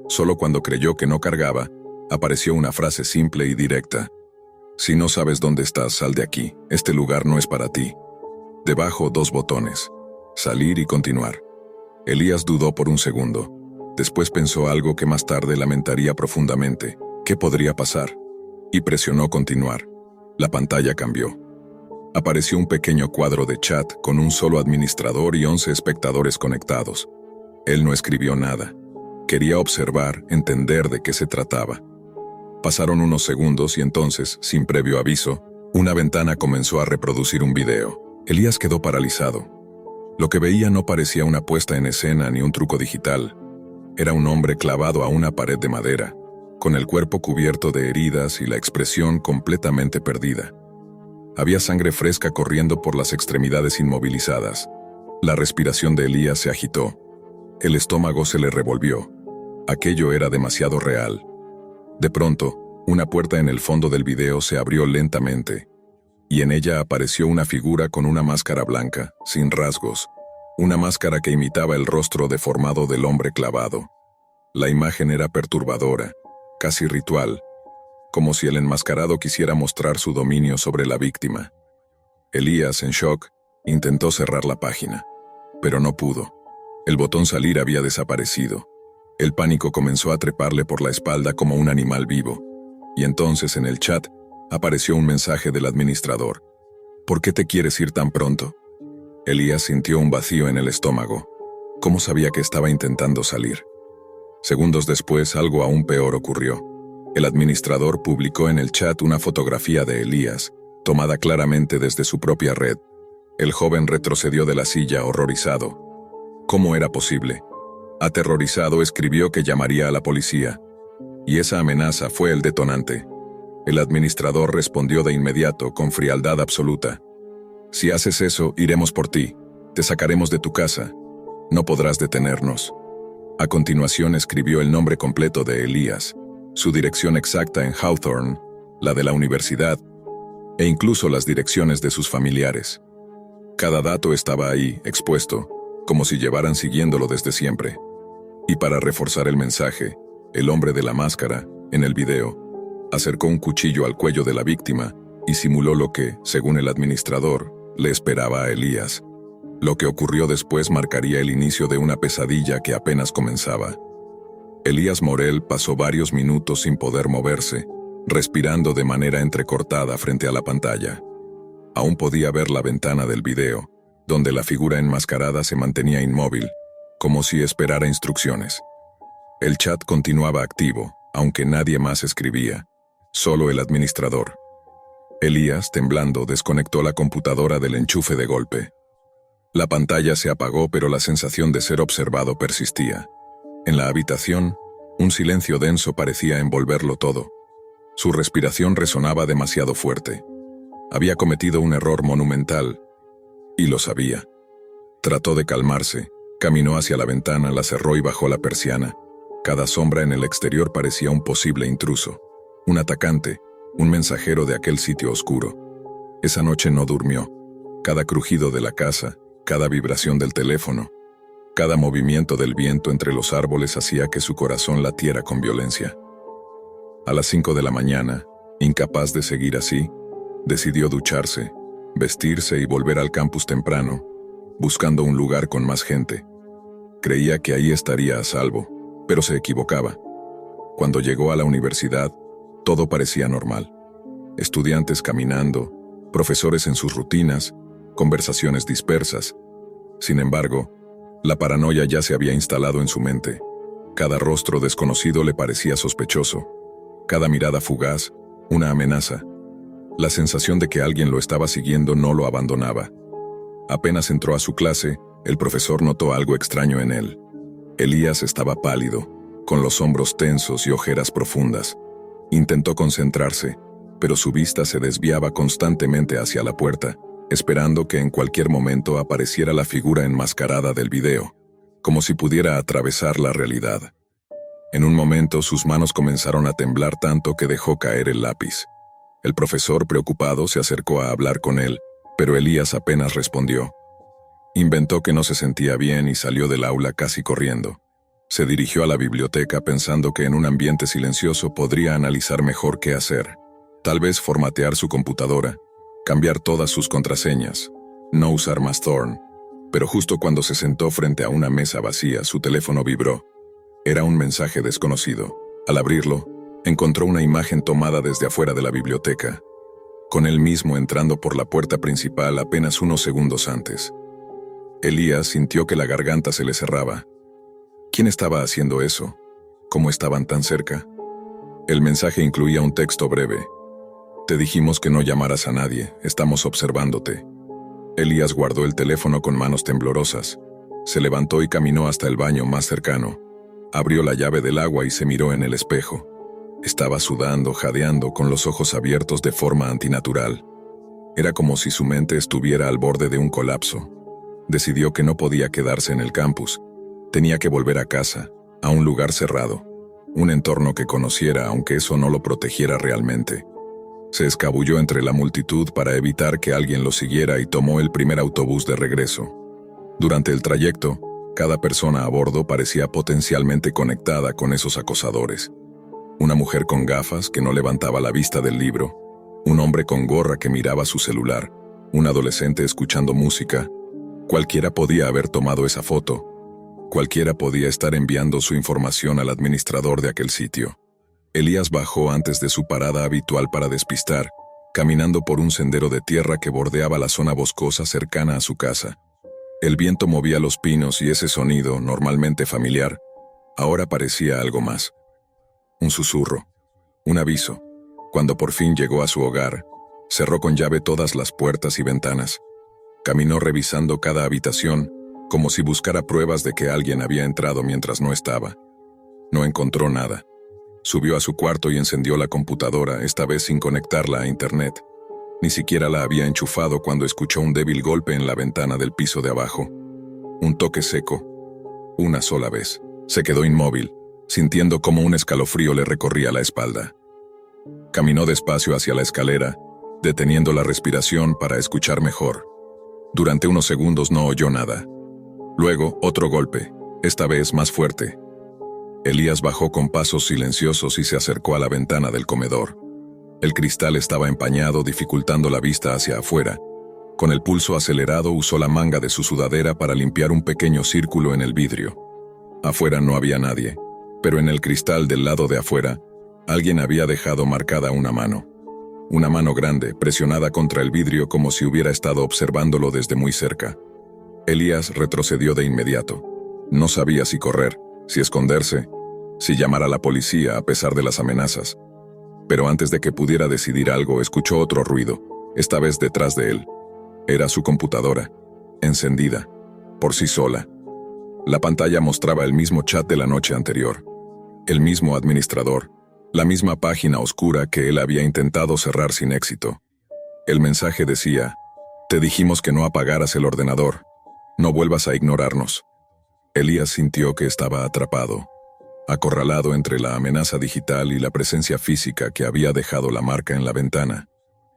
Solo cuando creyó que no cargaba, apareció una frase simple y directa. Si no sabes dónde estás, sal de aquí. Este lugar no es para ti. Debajo 2 botones. Salir y continuar. Elías dudó por un segundo. Después pensó algo que más tarde lamentaría profundamente. ¿Qué podría pasar? Y presionó continuar. La pantalla cambió. Apareció un pequeño cuadro de chat con un solo administrador y 11 espectadores conectados. Él no escribió nada. Quería observar, entender de qué se trataba. Pasaron unos segundos y entonces, sin previo aviso, una ventana comenzó a reproducir un video. Elías quedó paralizado. Lo que veía no parecía una puesta en escena ni un truco digital. Era un hombre clavado a una pared de madera, con el cuerpo cubierto de heridas y la expresión completamente perdida. Había sangre fresca corriendo por las extremidades inmovilizadas. La respiración de Elías se agitó. El estómago se le revolvió. Aquello era demasiado real. De pronto, una puerta en el fondo del video se abrió lentamente. y en ella apareció una figura con una máscara blanca, sin rasgos, una máscara que imitaba el rostro deformado del hombre clavado. La imagen era perturbadora, casi ritual, como si el enmascarado quisiera mostrar su dominio sobre la víctima. Elías, en shock, intentó cerrar la página, pero no pudo. El botón salir había desaparecido. El pánico comenzó a treparle por la espalda como un animal vivo, y entonces en el chat apareció un mensaje del administrador. ¿Por qué te quieres ir tan pronto? Elías sintió un vacío en el estómago. ¿Cómo sabía que estaba intentando salir? Segundos después, algo aún peor ocurrió. El administrador publicó en el chat una fotografía de Elías, tomada claramente desde su propia red. El joven retrocedió de la silla, horrorizado. ¿Cómo era posible? Aterrorizado, escribió que llamaría a la policía. Y esa amenaza fue el detonante. El administrador respondió de inmediato, con frialdad absoluta. Si haces eso, iremos por ti. Te sacaremos de tu casa. No podrás detenernos. A continuación escribió el nombre completo de Elías, su dirección exacta en Hawthorne, la de la universidad, e incluso las direcciones de sus familiares. Cada dato estaba ahí, expuesto, como si llevaran siguiéndolo desde siempre. Y para reforzar el mensaje, el hombre de la máscara, en el video, acercó un cuchillo al cuello de la víctima y simuló lo que, según el administrador, le esperaba a Elías. Lo que ocurrió después marcaría el inicio de una pesadilla que apenas comenzaba. Elías Morel pasó varios minutos sin poder moverse, respirando de manera entrecortada frente a la pantalla. Aún podía ver la ventana del video, donde la figura enmascarada se mantenía inmóvil, como si esperara instrucciones. El chat continuaba activo, aunque nadie más escribía, solo el administrador. Elías, temblando, desconectó la computadora del enchufe de golpe. La pantalla se apagó, pero la sensación de ser observado persistía. En la habitación, un silencio denso parecía envolverlo todo. Su respiración resonaba demasiado fuerte. Había cometido un error monumental, y lo sabía. Trató de calmarse, caminó hacia la ventana, la cerró y bajó la persiana. Cada sombra en el exterior parecía un posible intruso, un atacante, un mensajero de aquel sitio oscuro. Esa noche no durmió. Cada crujido de la casa, cada vibración del teléfono, cada movimiento del viento entre los árboles hacía que su corazón latiera con violencia. A las 5 de la mañana, incapaz de seguir así, decidió ducharse, vestirse y volver al campus temprano, buscando un lugar con más gente. Creía que ahí estaría a salvo, pero se equivocaba. Cuando llegó a la universidad, todo parecía normal. Estudiantes caminando, profesores en sus rutinas, conversaciones dispersas. Sin embargo, la paranoia ya se había instalado en su mente. Cada rostro desconocido le parecía sospechoso. Cada mirada fugaz, una amenaza. La sensación de que alguien lo estaba siguiendo no lo abandonaba. Apenas entró a su clase, el profesor notó algo extraño en él. Elías estaba pálido, con los hombros tensos y ojeras profundas. Intentó concentrarse, pero su vista se desviaba constantemente hacia la puerta, esperando que en cualquier momento apareciera la figura enmascarada del video, como si pudiera atravesar la realidad. En un momento sus manos comenzaron a temblar tanto que dejó caer el lápiz. El profesor, preocupado, se acercó a hablar con él, pero Elías apenas respondió. Inventó que no se sentía bien y salió del aula casi corriendo. Se dirigió a la biblioteca pensando que en un ambiente silencioso podría analizar mejor qué hacer. Tal vez formatear su computadora, cambiar todas sus contraseñas, no usar más Thorn. Pero justo cuando se sentó frente a una mesa vacía, su teléfono vibró. Era un mensaje desconocido. Al abrirlo, encontró una imagen tomada desde afuera de la biblioteca, con él mismo entrando por la puerta principal apenas unos segundos antes. Elías sintió que la garganta se le cerraba. ¿Quién estaba haciendo eso? ¿Cómo estaban tan cerca? El mensaje incluía un texto breve. Te dijimos que no llamaras a nadie, estamos observándote. Elías guardó el teléfono con manos temblorosas. Se levantó y caminó hasta el baño más cercano. Abrió la llave del agua y se miró en el espejo. Estaba sudando, jadeando, con los ojos abiertos de forma antinatural. Era como si su mente estuviera al borde de un colapso. Decidió que no podía quedarse en el campus. Tenía que volver a casa, a un lugar cerrado, un entorno que conociera aunque eso no lo protegiera realmente. Se escabulló entre la multitud para evitar que alguien lo siguiera y tomó el primer autobús de regreso. Durante el trayecto, cada persona a bordo parecía potencialmente conectada con esos acosadores. Una mujer con gafas que no levantaba la vista del libro, un hombre con gorra que miraba su celular, un adolescente escuchando música. Cualquiera podía haber tomado esa foto. Cualquiera podía estar enviando su información al administrador de aquel sitio. Elías bajó antes de su parada habitual para despistar, caminando por un sendero de tierra que bordeaba la zona boscosa cercana a su casa. El viento movía los pinos y ese sonido, normalmente familiar, ahora parecía algo más. Un susurro, un aviso. Cuando por fin llegó a su hogar, cerró con llave todas las puertas y ventanas. Caminó revisando cada habitación, como si buscara pruebas de que alguien había entrado mientras no estaba. No encontró nada. Subió a su cuarto y encendió la computadora, esta vez sin conectarla a internet. Ni siquiera la había enchufado cuando escuchó un débil golpe en la ventana del piso de abajo. Un toque seco. Una sola vez. Se quedó inmóvil, sintiendo como un escalofrío le recorría la espalda. Caminó despacio hacia la escalera, deteniendo la respiración para escuchar mejor. Durante unos segundos no oyó nada. Luego, otro golpe, esta vez más fuerte. Elías bajó con pasos silenciosos y se acercó a la ventana del comedor. El cristal estaba empañado, dificultando la vista hacia afuera. Con el pulso acelerado usó la manga de su sudadera para limpiar un pequeño círculo en el vidrio. Afuera no había nadie, pero en el cristal del lado de afuera, alguien había dejado marcada una mano. Una mano grande, presionada contra el vidrio como si hubiera estado observándolo desde muy cerca. Elías retrocedió de inmediato. No sabía si correr, si esconderse, si llamar a la policía a pesar de las amenazas. Pero antes de que pudiera decidir algo, escuchó otro ruido, esta vez detrás de él. Era su computadora, encendida, por sí sola. La pantalla mostraba el mismo chat de la noche anterior, el mismo administrador, la misma página oscura que él había intentado cerrar sin éxito. El mensaje decía: «Te dijimos que no apagaras el ordenador. No vuelvas a ignorarnos». Elías sintió que estaba atrapado, acorralado entre la amenaza digital y la presencia física que había dejado la marca en la ventana.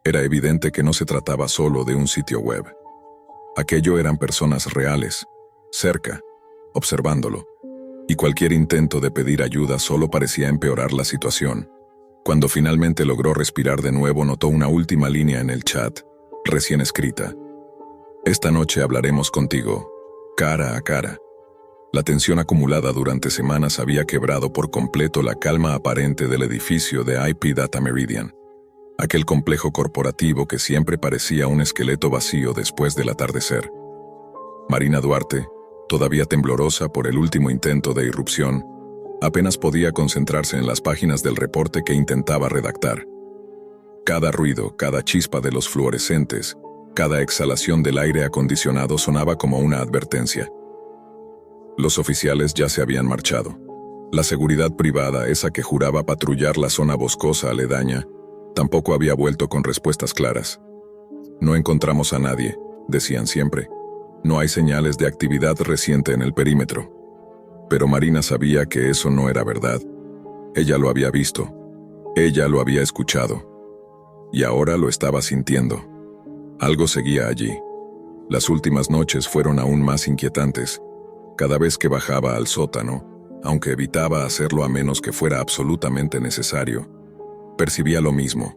Era evidente que no se trataba solo de un sitio web. Aquello eran personas reales, cerca, observándolo. Y cualquier intento de pedir ayuda solo parecía empeorar la situación. Cuando finalmente logró respirar de nuevo, notó una última línea en el chat, recién escrita. «Esta noche hablaremos contigo, cara a cara». La tensión acumulada durante semanas había quebrado por completo la calma aparente del edificio de IP Data Meridian, aquel complejo corporativo que siempre parecía un esqueleto vacío después del atardecer. Marina Duarte, todavía temblorosa por el último intento de irrupción, apenas podía concentrarse en las páginas del reporte que intentaba redactar. Cada ruido, cada chispa de los fluorescentes, cada exhalación del aire acondicionado sonaba como una advertencia. Los oficiales ya se habían marchado. La seguridad privada, esa que juraba patrullar la zona boscosa aledaña, tampoco había vuelto con respuestas claras. «No encontramos a nadie», decían siempre. «No hay señales de actividad reciente en el perímetro». Pero Marina sabía que eso no era verdad. Ella lo había visto. Ella lo había escuchado. Y ahora lo estaba sintiendo. Algo seguía allí. Las últimas noches fueron aún más inquietantes. Cada vez que bajaba al sótano, aunque evitaba hacerlo a menos que fuera absolutamente necesario, percibía lo mismo: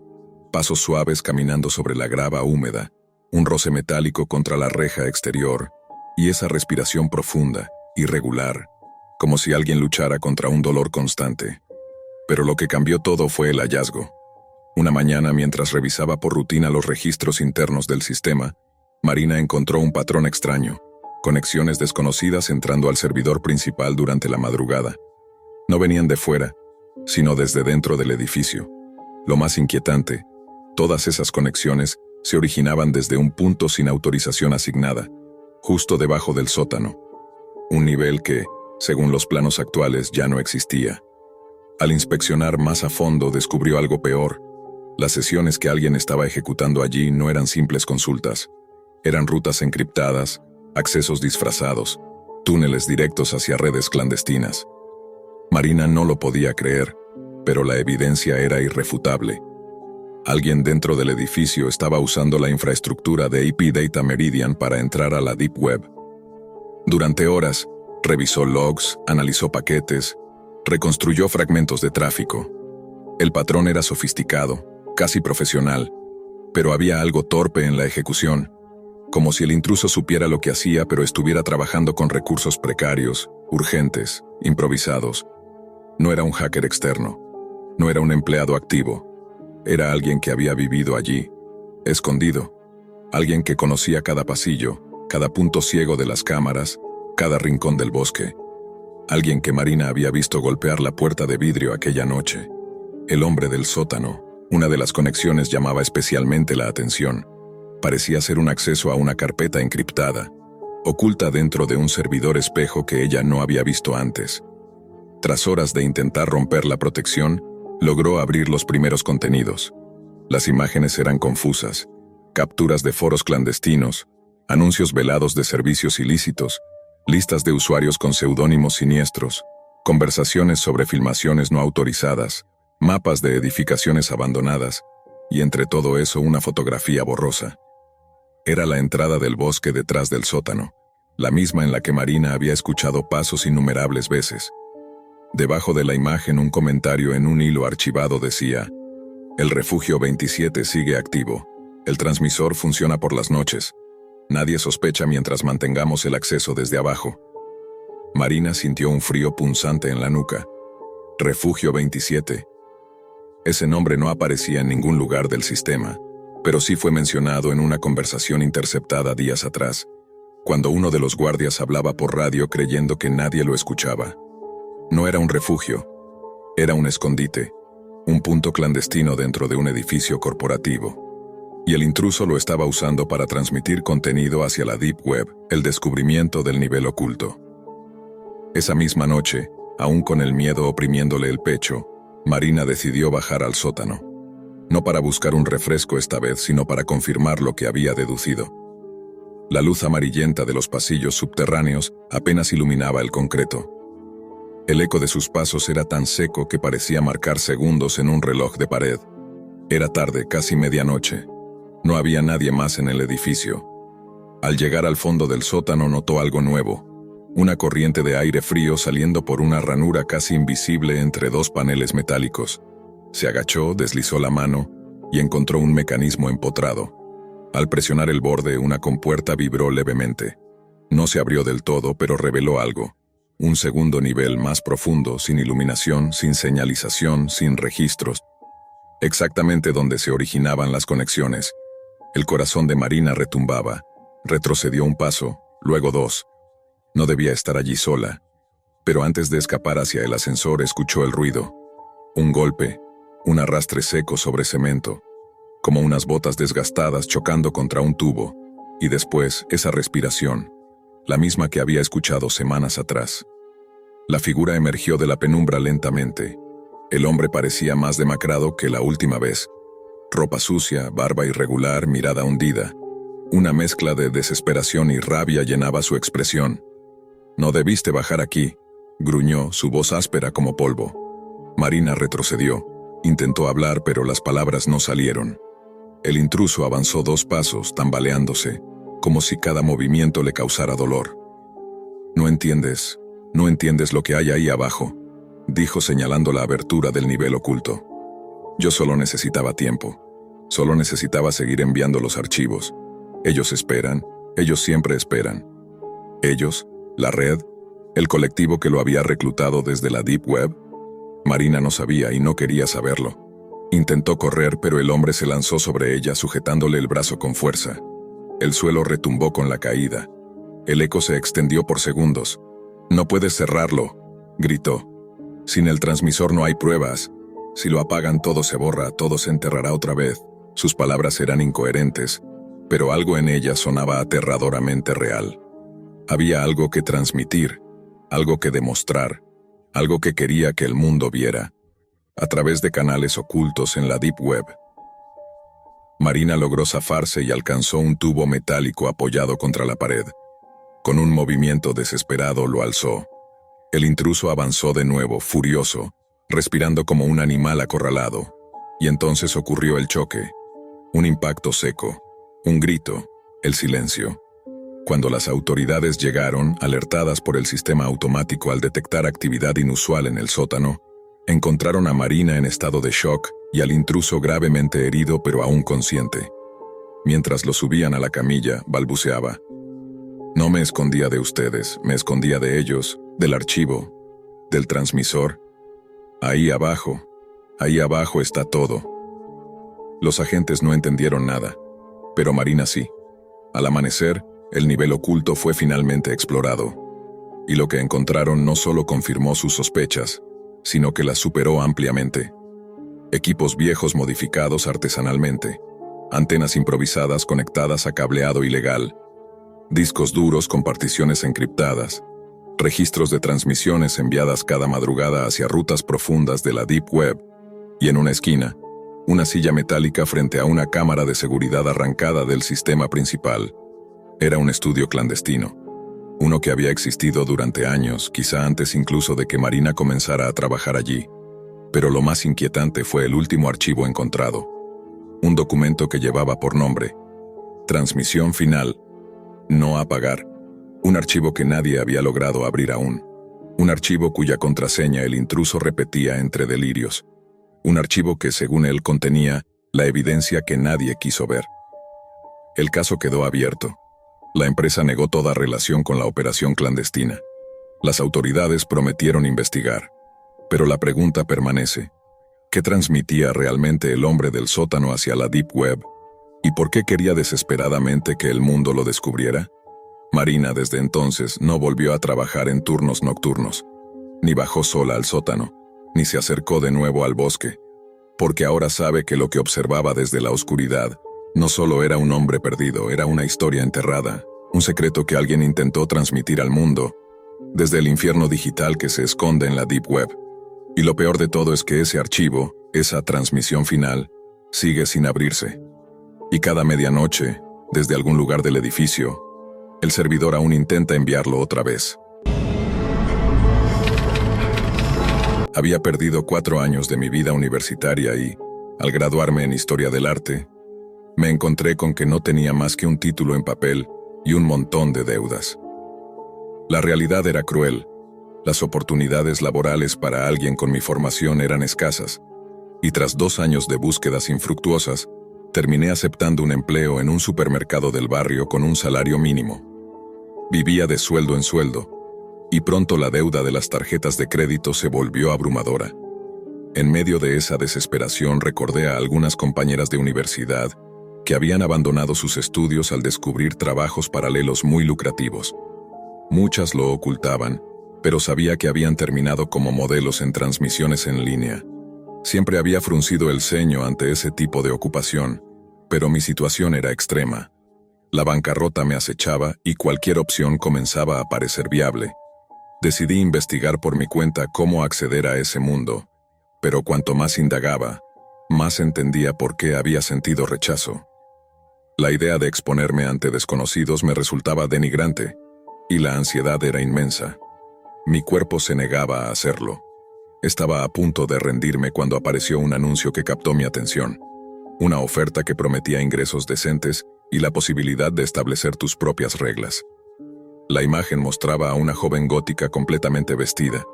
pasos suaves caminando sobre la grava húmeda, un roce metálico contra la reja exterior, y esa respiración profunda, irregular, como si alguien luchara contra un dolor constante. Pero lo que cambió todo fue el hallazgo. Una mañana, mientras revisaba por rutina los registros internos del sistema, Marina encontró un patrón extraño: conexiones desconocidas entrando al servidor principal durante la madrugada. No venían de fuera, sino desde dentro del edificio. Lo más inquietante, todas esas conexiones se originaban desde un punto sin autorización asignada, justo debajo del sótano. Un nivel que, según los planos actuales, ya no existía. Al inspeccionar más a fondo, descubrió algo peor. Las sesiones que alguien estaba ejecutando allí no eran simples consultas. Eran rutas encriptadas, accesos disfrazados, túneles directos hacia redes clandestinas. Marina no lo podía creer, pero la evidencia era irrefutable. Alguien dentro del edificio estaba usando la infraestructura de IP Data Meridian para entrar a la Deep Web. Durante horas, revisó logs, analizó paquetes, reconstruyó fragmentos de tráfico. El patrón era sofisticado, casi profesional, pero había algo torpe en la ejecución, como si el intruso supiera lo que hacía pero estuviera trabajando con recursos precarios, urgentes, improvisados. No era un hacker externo, no era un empleado activo, era alguien que había vivido allí, escondido, alguien que conocía cada pasillo, cada punto ciego de las cámaras, cada rincón del bosque. Alguien que Marina había visto golpear la puerta de vidrio aquella noche. El hombre del sótano. Una de las conexiones llamaba especialmente la atención. Parecía ser un acceso a una carpeta encriptada, oculta dentro de un servidor espejo que ella no había visto antes. Tras horas de intentar romper la protección, logró abrir los primeros contenidos. Las imágenes eran confusas, capturas de foros clandestinos, anuncios velados de servicios ilícitos, listas de usuarios con seudónimos siniestros, conversaciones sobre filmaciones no autorizadas, mapas de edificaciones abandonadas, y entre todo eso una fotografía borrosa. Era la entrada del bosque detrás del sótano, la misma en la que Marina había escuchado pasos innumerables veces. Debajo de la imagen un comentario en un hilo archivado decía: "El refugio 27 sigue activo. El transmisor funciona por las noches. Nadie sospecha mientras mantengamos el acceso desde abajo". Marina sintió un frío punzante en la nuca. Refugio 27. Ese nombre no aparecía en ningún lugar del sistema, pero sí fue mencionado en una conversación interceptada días atrás, cuando uno de los guardias hablaba por radio creyendo que nadie lo escuchaba. No era un refugio, era un escondite, un punto clandestino dentro de un edificio corporativo. Y el intruso lo estaba usando para transmitir contenido hacia la Deep Web, el descubrimiento del nivel oculto. Esa misma noche, aún con el miedo oprimiéndole el pecho, Marina decidió bajar al sótano. No para buscar un refresco esta vez, sino para confirmar lo que había deducido. La luz amarillenta de los pasillos subterráneos apenas iluminaba el concreto. El eco de sus pasos era tan seco que parecía marcar segundos en un reloj de pared. Era tarde, casi medianoche. No había nadie más en el edificio. Al llegar al fondo del sótano notó algo nuevo. Una corriente de aire frío saliendo por una ranura casi invisible entre dos paneles metálicos. Se agachó, deslizó la mano y encontró un mecanismo empotrado. Al presionar el borde, una compuerta vibró levemente. No se abrió del todo, pero reveló algo. Un segundo nivel más profundo, sin iluminación, sin señalización, sin registros. Exactamente donde se originaban las conexiones. El corazón de Marina retumbaba. Retrocedió un paso, luego dos. No debía estar allí sola. Pero antes de escapar hacia el ascensor escuchó el ruido. Un golpe, un arrastre seco sobre cemento, como unas botas desgastadas chocando contra un tubo. Y después esa respiración, la misma que había escuchado semanas atrás. La figura emergió de la penumbra lentamente. El hombre parecía más demacrado que la última vez. Ropa sucia, barba irregular, mirada hundida. Una mezcla de desesperación y rabia llenaba su expresión. «No debiste bajar aquí», gruñó, su voz áspera como polvo. Marina retrocedió. Intentó hablar, pero las palabras no salieron. El intruso avanzó 2 pasos, tambaleándose, como si cada movimiento le causara dolor. No entiendes lo que hay ahí abajo», dijo señalando la abertura del nivel oculto. «Yo solo necesitaba tiempo. Solo necesitaba seguir enviando los archivos. Ellos esperan, ellos siempre esperan. Ellos, la red, el colectivo que lo había reclutado desde la Deep Web». Marina no sabía y no quería saberlo. Intentó correr, pero el hombre se lanzó sobre ella sujetándole el brazo con fuerza. El suelo retumbó con la caída. El eco se extendió por segundos. «No puedes cerrarlo», gritó. «Sin el transmisor no hay pruebas. Si lo apagan todo se borra, todo se enterrará otra vez». Sus palabras eran incoherentes, pero algo en ellas sonaba aterradoramente real. Había algo que transmitir, algo que demostrar, algo que quería que el mundo viera, a través de canales ocultos en la Deep Web. Marina logró zafarse y alcanzó un tubo metálico apoyado contra la pared. Con un movimiento desesperado lo alzó. El intruso avanzó de nuevo, furioso, respirando como un animal acorralado, Y entonces ocurrió el choque. Un impacto seco. Un grito. El silencio. Cuando las autoridades llegaron, alertadas por el sistema automático al detectar actividad inusual en el sótano, encontraron a Marina en estado de shock y al intruso gravemente herido pero aún consciente. Mientras lo subían a la camilla, balbuceaba. No me escondía de ustedes, me escondía de ellos, del archivo, del transmisor. Ahí abajo está todo. Los agentes no entendieron nada, pero Marina sí. Al amanecer, el nivel oculto fue finalmente explorado, y lo que encontraron no solo confirmó sus sospechas, sino que las superó ampliamente. Equipos viejos modificados artesanalmente, antenas improvisadas conectadas a cableado ilegal, discos duros con particiones encriptadas, registros de transmisiones enviadas cada madrugada hacia rutas profundas de la Deep Web, y en una esquina, una silla metálica frente a una cámara de seguridad arrancada del sistema principal. Era un estudio clandestino, uno que había existido durante años, quizá antes incluso de que Marina comenzara a trabajar allí. Pero lo más inquietante fue el último archivo encontrado. Un documento que llevaba por nombre Transmisión Final, no apagar. Un archivo que nadie había logrado abrir aún. Un archivo cuya contraseña el intruso repetía entre delirios. Un archivo que, según él, contenía la evidencia que nadie quiso ver. El caso quedó abierto. La empresa negó toda relación con la operación clandestina. Las autoridades prometieron investigar. Pero la pregunta permanece. ¿Qué transmitía realmente el hombre del sótano hacia la Deep Web? ¿Y por qué quería desesperadamente que el mundo lo descubriera? Marina desde entonces no volvió a trabajar en turnos nocturnos, ni bajó sola al sótano, ni se acercó de nuevo al bosque, porque ahora sabe que lo que observaba desde la oscuridad no solo era un hombre perdido, era una historia enterrada, un secreto que alguien intentó transmitir al mundo, desde el infierno digital que se esconde en la Deep Web. Y lo peor de todo es que ese archivo, esa transmisión final, sigue sin abrirse. Y cada medianoche, desde algún lugar del edificio, el servidor aún intenta enviarlo otra vez. Había perdido 4 años de mi vida universitaria y, al graduarme en Historia del Arte, me encontré con que no tenía más que un título en papel y un montón de deudas. La realidad era cruel. Las oportunidades laborales para alguien con mi formación eran escasas, y tras 2 años de búsquedas infructuosas, terminé aceptando un empleo en un supermercado del barrio con un salario mínimo. Vivía de sueldo en sueldo, y pronto la deuda de las tarjetas de crédito se volvió abrumadora. En medio de esa desesperación recordé a algunas compañeras de universidad que habían abandonado sus estudios al descubrir trabajos paralelos muy lucrativos. Muchas lo ocultaban, pero sabía que habían terminado como modelos en transmisiones en línea. Siempre había fruncido el ceño ante ese tipo de ocupación, pero mi situación era extrema. La bancarrota me acechaba y cualquier opción comenzaba a parecer viable. Decidí investigar por mi cuenta cómo acceder a ese mundo, pero cuanto más indagaba, más entendía por qué había sentido rechazo. La idea de exponerme ante desconocidos me resultaba denigrante, y la ansiedad era inmensa. Mi cuerpo se negaba a hacerlo. Estaba a punto de rendirme cuando apareció un anuncio que captó mi atención. Una oferta que prometía ingresos decentes y la posibilidad de establecer tus propias reglas. La imagen mostraba a una joven gótica completamente vestida,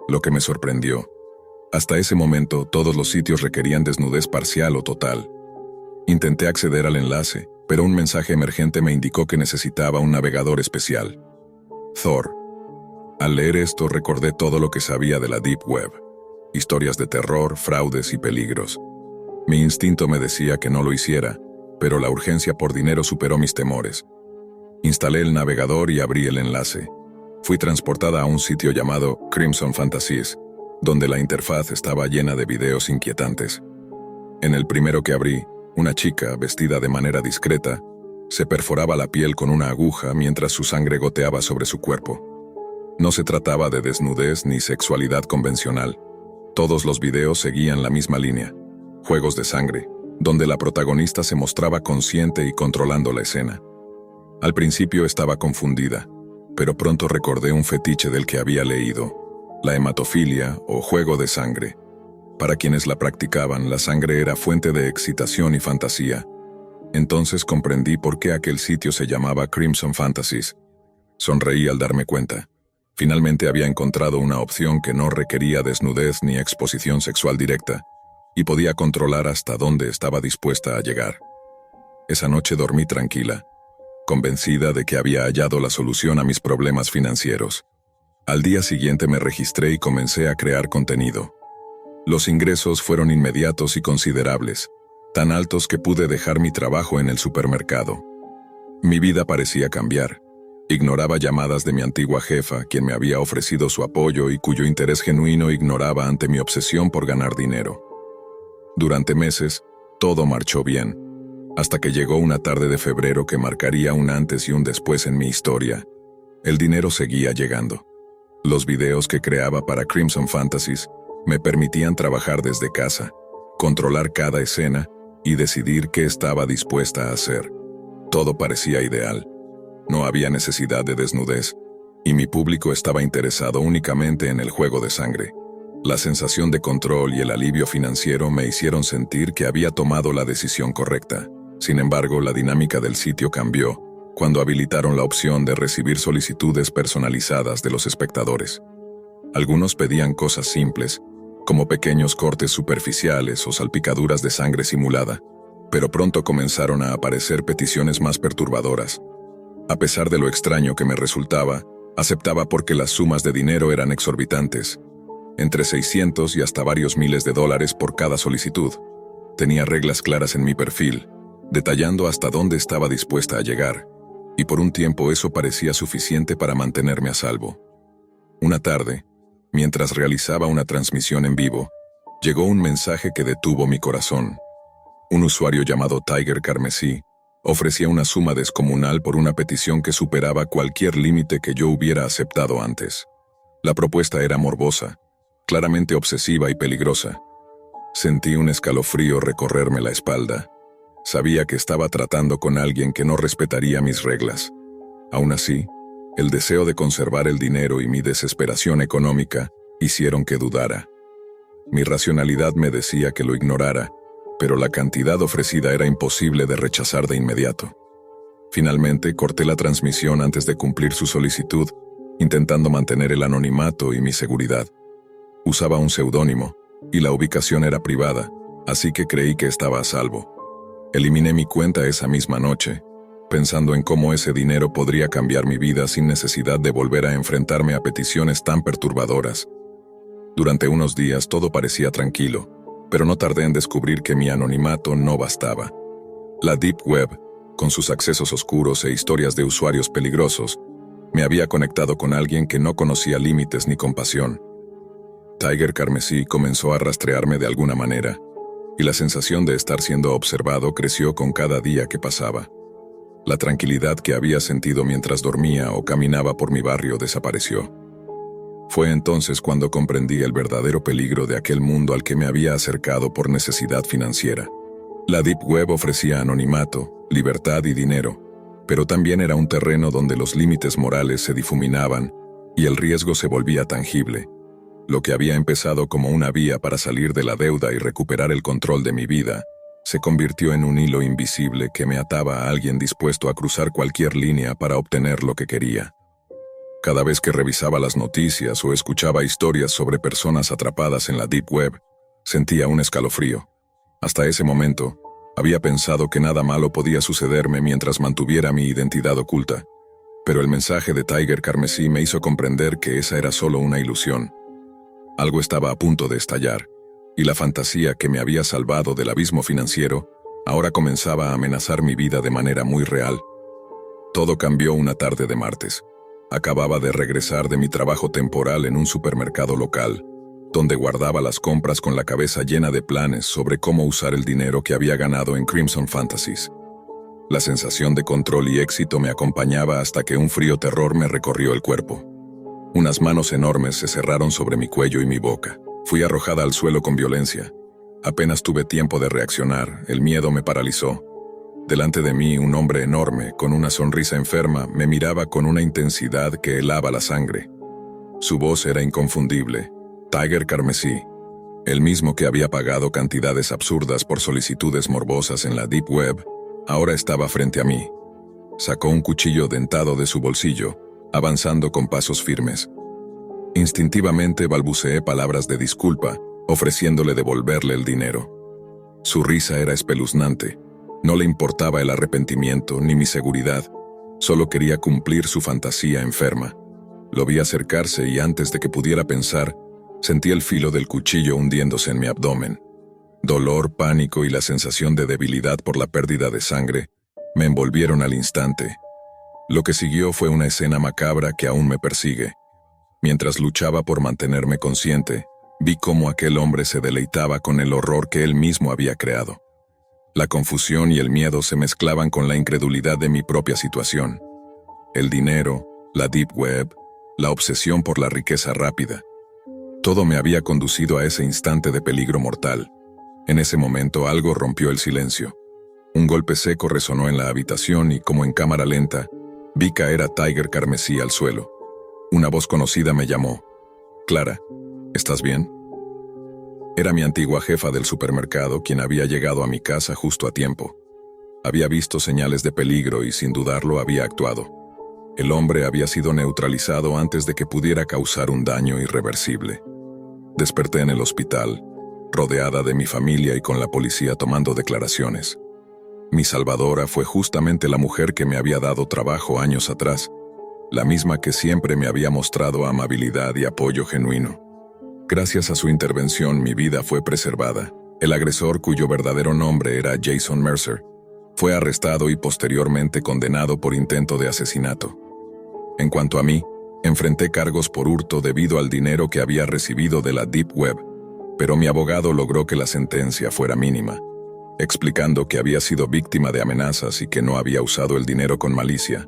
lo que me sorprendió. Hasta ese momento, todos los sitios requerían desnudez parcial o total. Intenté acceder al enlace, pero un mensaje emergente me indicó que necesitaba un navegador especial. Thor. Al leer esto recordé todo lo que sabía de la Deep Web. Historias de terror, fraudes y peligros. Mi instinto me decía que no lo hiciera, pero la urgencia por dinero superó mis temores. Instalé el navegador y abrí el enlace. Fui transportada a un sitio llamado Crimson Fantasies, donde la interfaz estaba llena de videos inquietantes. En el primero que abrí, una chica, vestida de manera discreta, se perforaba la piel con una aguja mientras su sangre goteaba sobre su cuerpo. No se trataba de desnudez ni sexualidad convencional. Todos los videos seguían la misma línea. Juegos de sangre, donde la protagonista se mostraba consciente y controlando la escena. Al principio estaba confundida, pero pronto recordé un fetiche del que había leído, la hematofilia o juego de sangre. Para quienes la practicaban, la sangre era fuente de excitación y fantasía. Entonces comprendí por qué aquel sitio se llamaba Crimson Fantasies. Sonreí al darme cuenta. Finalmente había encontrado una opción que no requería desnudez ni exposición sexual directa, y podía controlar hasta dónde estaba dispuesta a llegar. Esa noche dormí tranquila, convencida de que había hallado la solución a mis problemas financieros. Al día siguiente me registré y comencé a crear contenido. Los ingresos fueron inmediatos y considerables, tan altos que pude dejar mi trabajo en el supermercado. Mi vida parecía cambiar. Ignoraba llamadas de mi antigua jefa, quien me había ofrecido su apoyo y cuyo interés genuino ignoraba ante mi obsesión por ganar dinero. Durante meses, todo marchó bien, hasta que llegó una tarde de febrero que marcaría un antes y un después en mi historia. El dinero seguía llegando. Los videos que creaba para Crimson Fantasies me permitían trabajar desde casa, controlar cada escena y decidir qué estaba dispuesta a hacer. Todo parecía ideal. No había necesidad de desnudez, y mi público estaba interesado únicamente en el juego de sangre. La sensación de control y el alivio financiero me hicieron sentir que había tomado la decisión correcta. Sin embargo, la dinámica del sitio cambió cuando habilitaron la opción de recibir solicitudes personalizadas de los espectadores. Algunos pedían cosas simples, como pequeños cortes superficiales o salpicaduras de sangre simulada, pero pronto comenzaron a aparecer peticiones más perturbadoras. A pesar de lo extraño que me resultaba, aceptaba porque las sumas de dinero eran exorbitantes, entre 600 y hasta varios miles de dólares por cada solicitud. Tenía reglas claras en mi perfil, detallando hasta dónde estaba dispuesta a llegar, y por un tiempo eso parecía suficiente para mantenerme a salvo. Una tarde, mientras realizaba una transmisión en vivo, llegó un mensaje que detuvo mi corazón. Un usuario llamado Tiger Carmesí ofrecía una suma descomunal por una petición que superaba cualquier límite que yo hubiera aceptado antes. La propuesta era morbosa, claramente obsesiva y peligrosa. Sentí un escalofrío recorrerme la espalda. Sabía que estaba tratando con alguien que no respetaría mis reglas. Aún así, el deseo de conservar el dinero y mi desesperación económica hicieron que dudara. Mi racionalidad me decía que lo ignorara, pero la cantidad ofrecida era imposible de rechazar de inmediato. Finalmente, corté la transmisión antes de cumplir su solicitud, intentando mantener el anonimato y mi seguridad. Usaba un seudónimo, y la ubicación era privada, así que creí que estaba a salvo. Eliminé mi cuenta esa misma noche, pensando en cómo ese dinero podría cambiar mi vida sin necesidad de volver a enfrentarme a peticiones tan perturbadoras. Durante unos días todo parecía tranquilo, pero no tardé en descubrir que mi anonimato no bastaba. La Deep Web, con sus accesos oscuros e historias de usuarios peligrosos, me había conectado con alguien que no conocía límites ni compasión. Tiger Carmesí comenzó a rastrearme de alguna manera, y la sensación de estar siendo observado creció con cada día que pasaba. La tranquilidad que había sentido mientras dormía o caminaba por mi barrio desapareció. Fue entonces cuando comprendí el verdadero peligro de aquel mundo al que me había acercado por necesidad financiera. La Deep Web ofrecía anonimato, libertad y dinero, pero también era un terreno donde los límites morales se difuminaban y el riesgo se volvía tangible. Lo que había empezado como una vía para salir de la deuda y recuperar el control de mi vida, se convirtió en un hilo invisible que me ataba a alguien dispuesto a cruzar cualquier línea para obtener lo que quería. Cada vez que revisaba las noticias o escuchaba historias sobre personas atrapadas en la Deep Web, sentía un escalofrío. Hasta ese momento, había pensado que nada malo podía sucederme mientras mantuviera mi identidad oculta. Pero el mensaje de Tiger Carmesí me hizo comprender que esa era solo una ilusión. Algo estaba a punto de estallar, y la fantasía que me había salvado del abismo financiero ahora comenzaba a amenazar mi vida de manera muy real. Todo cambió una tarde de martes. Acababa de regresar de mi trabajo temporal en un supermercado local, donde guardaba las compras con la cabeza llena de planes sobre cómo usar el dinero que había ganado en Crimson Fantasies. La sensación de control y éxito me acompañaba hasta que un frío terror me recorrió el cuerpo. Unas manos enormes se cerraron sobre mi cuello y mi boca. Fui arrojada al suelo con violencia. Apenas tuve tiempo de reaccionar, el miedo me paralizó. Delante de mí, un hombre enorme, con una sonrisa enferma, me miraba con una intensidad que helaba la sangre. Su voz era inconfundible. Tiger Carmesí. El mismo que había pagado cantidades absurdas por solicitudes morbosas en la Deep Web, ahora estaba frente a mí. Sacó un cuchillo dentado de su bolsillo, avanzando con pasos firmes. Instintivamente balbuceé palabras de disculpa, ofreciéndole devolverle el dinero. Su risa era espeluznante. No le importaba el arrepentimiento ni mi seguridad. Solo quería cumplir su fantasía enferma. Lo vi acercarse y antes de que pudiera pensar, sentí el filo del cuchillo hundiéndose en mi abdomen. Dolor, pánico y la sensación de debilidad por la pérdida de sangre me envolvieron al instante. Lo que siguió fue una escena macabra que aún me persigue. Mientras luchaba por mantenerme consciente, vi cómo aquel hombre se deleitaba con el horror que él mismo había creado. La confusión y el miedo se mezclaban con la incredulidad de mi propia situación. El dinero, la Deep Web, la obsesión por la riqueza rápida. Todo me había conducido a ese instante de peligro mortal. En ese momento algo rompió el silencio. Un golpe seco resonó en la habitación y, como en cámara lenta, vi caer a Tiger Carmesí al suelo. Una voz conocida me llamó. «Clara, ¿estás bien?» Era mi antigua jefa del supermercado quien había llegado a mi casa justo a tiempo. Había visto señales de peligro y sin dudarlo había actuado. El hombre había sido neutralizado antes de que pudiera causar un daño irreversible. Desperté en el hospital, rodeada de mi familia y con la policía tomando declaraciones. Mi salvadora fue justamente la mujer que me había dado trabajo años atrás, la misma que siempre me había mostrado amabilidad y apoyo genuino. Gracias a su intervención mi vida fue preservada. El agresor, cuyo verdadero nombre era Jason Mercer, fue arrestado y posteriormente condenado por intento de asesinato. En cuanto a mí, enfrenté cargos por hurto debido al dinero que había recibido de la Deep Web, pero mi abogado logró que la sentencia fuera mínima, explicando que había sido víctima de amenazas y que no había usado el dinero con malicia,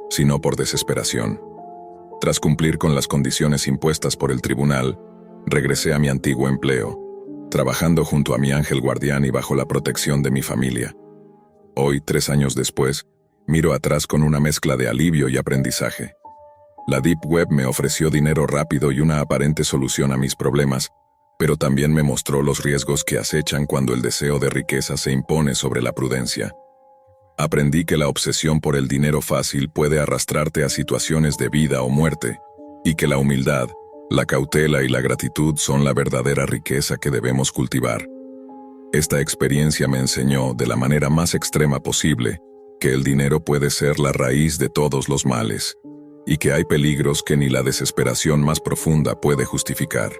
sino por desesperación. Tras cumplir con las condiciones impuestas por el tribunal, regresé a mi antiguo empleo, trabajando junto a mi ángel guardián y bajo la protección de mi familia. Hoy, 3 años después, miro atrás con una mezcla de alivio y aprendizaje. La Deep Web me ofreció dinero rápido y una aparente solución a mis problemas, pero también me mostró los riesgos que acechan cuando el deseo de riqueza se impone sobre la prudencia. Aprendí que la obsesión por el dinero fácil puede arrastrarte a situaciones de vida o muerte, y que la humildad, la cautela y la gratitud son la verdadera riqueza que debemos cultivar. Esta experiencia me enseñó, de la manera más extrema posible, que el dinero puede ser la raíz de todos los males, y que hay peligros que ni la desesperación más profunda puede justificar.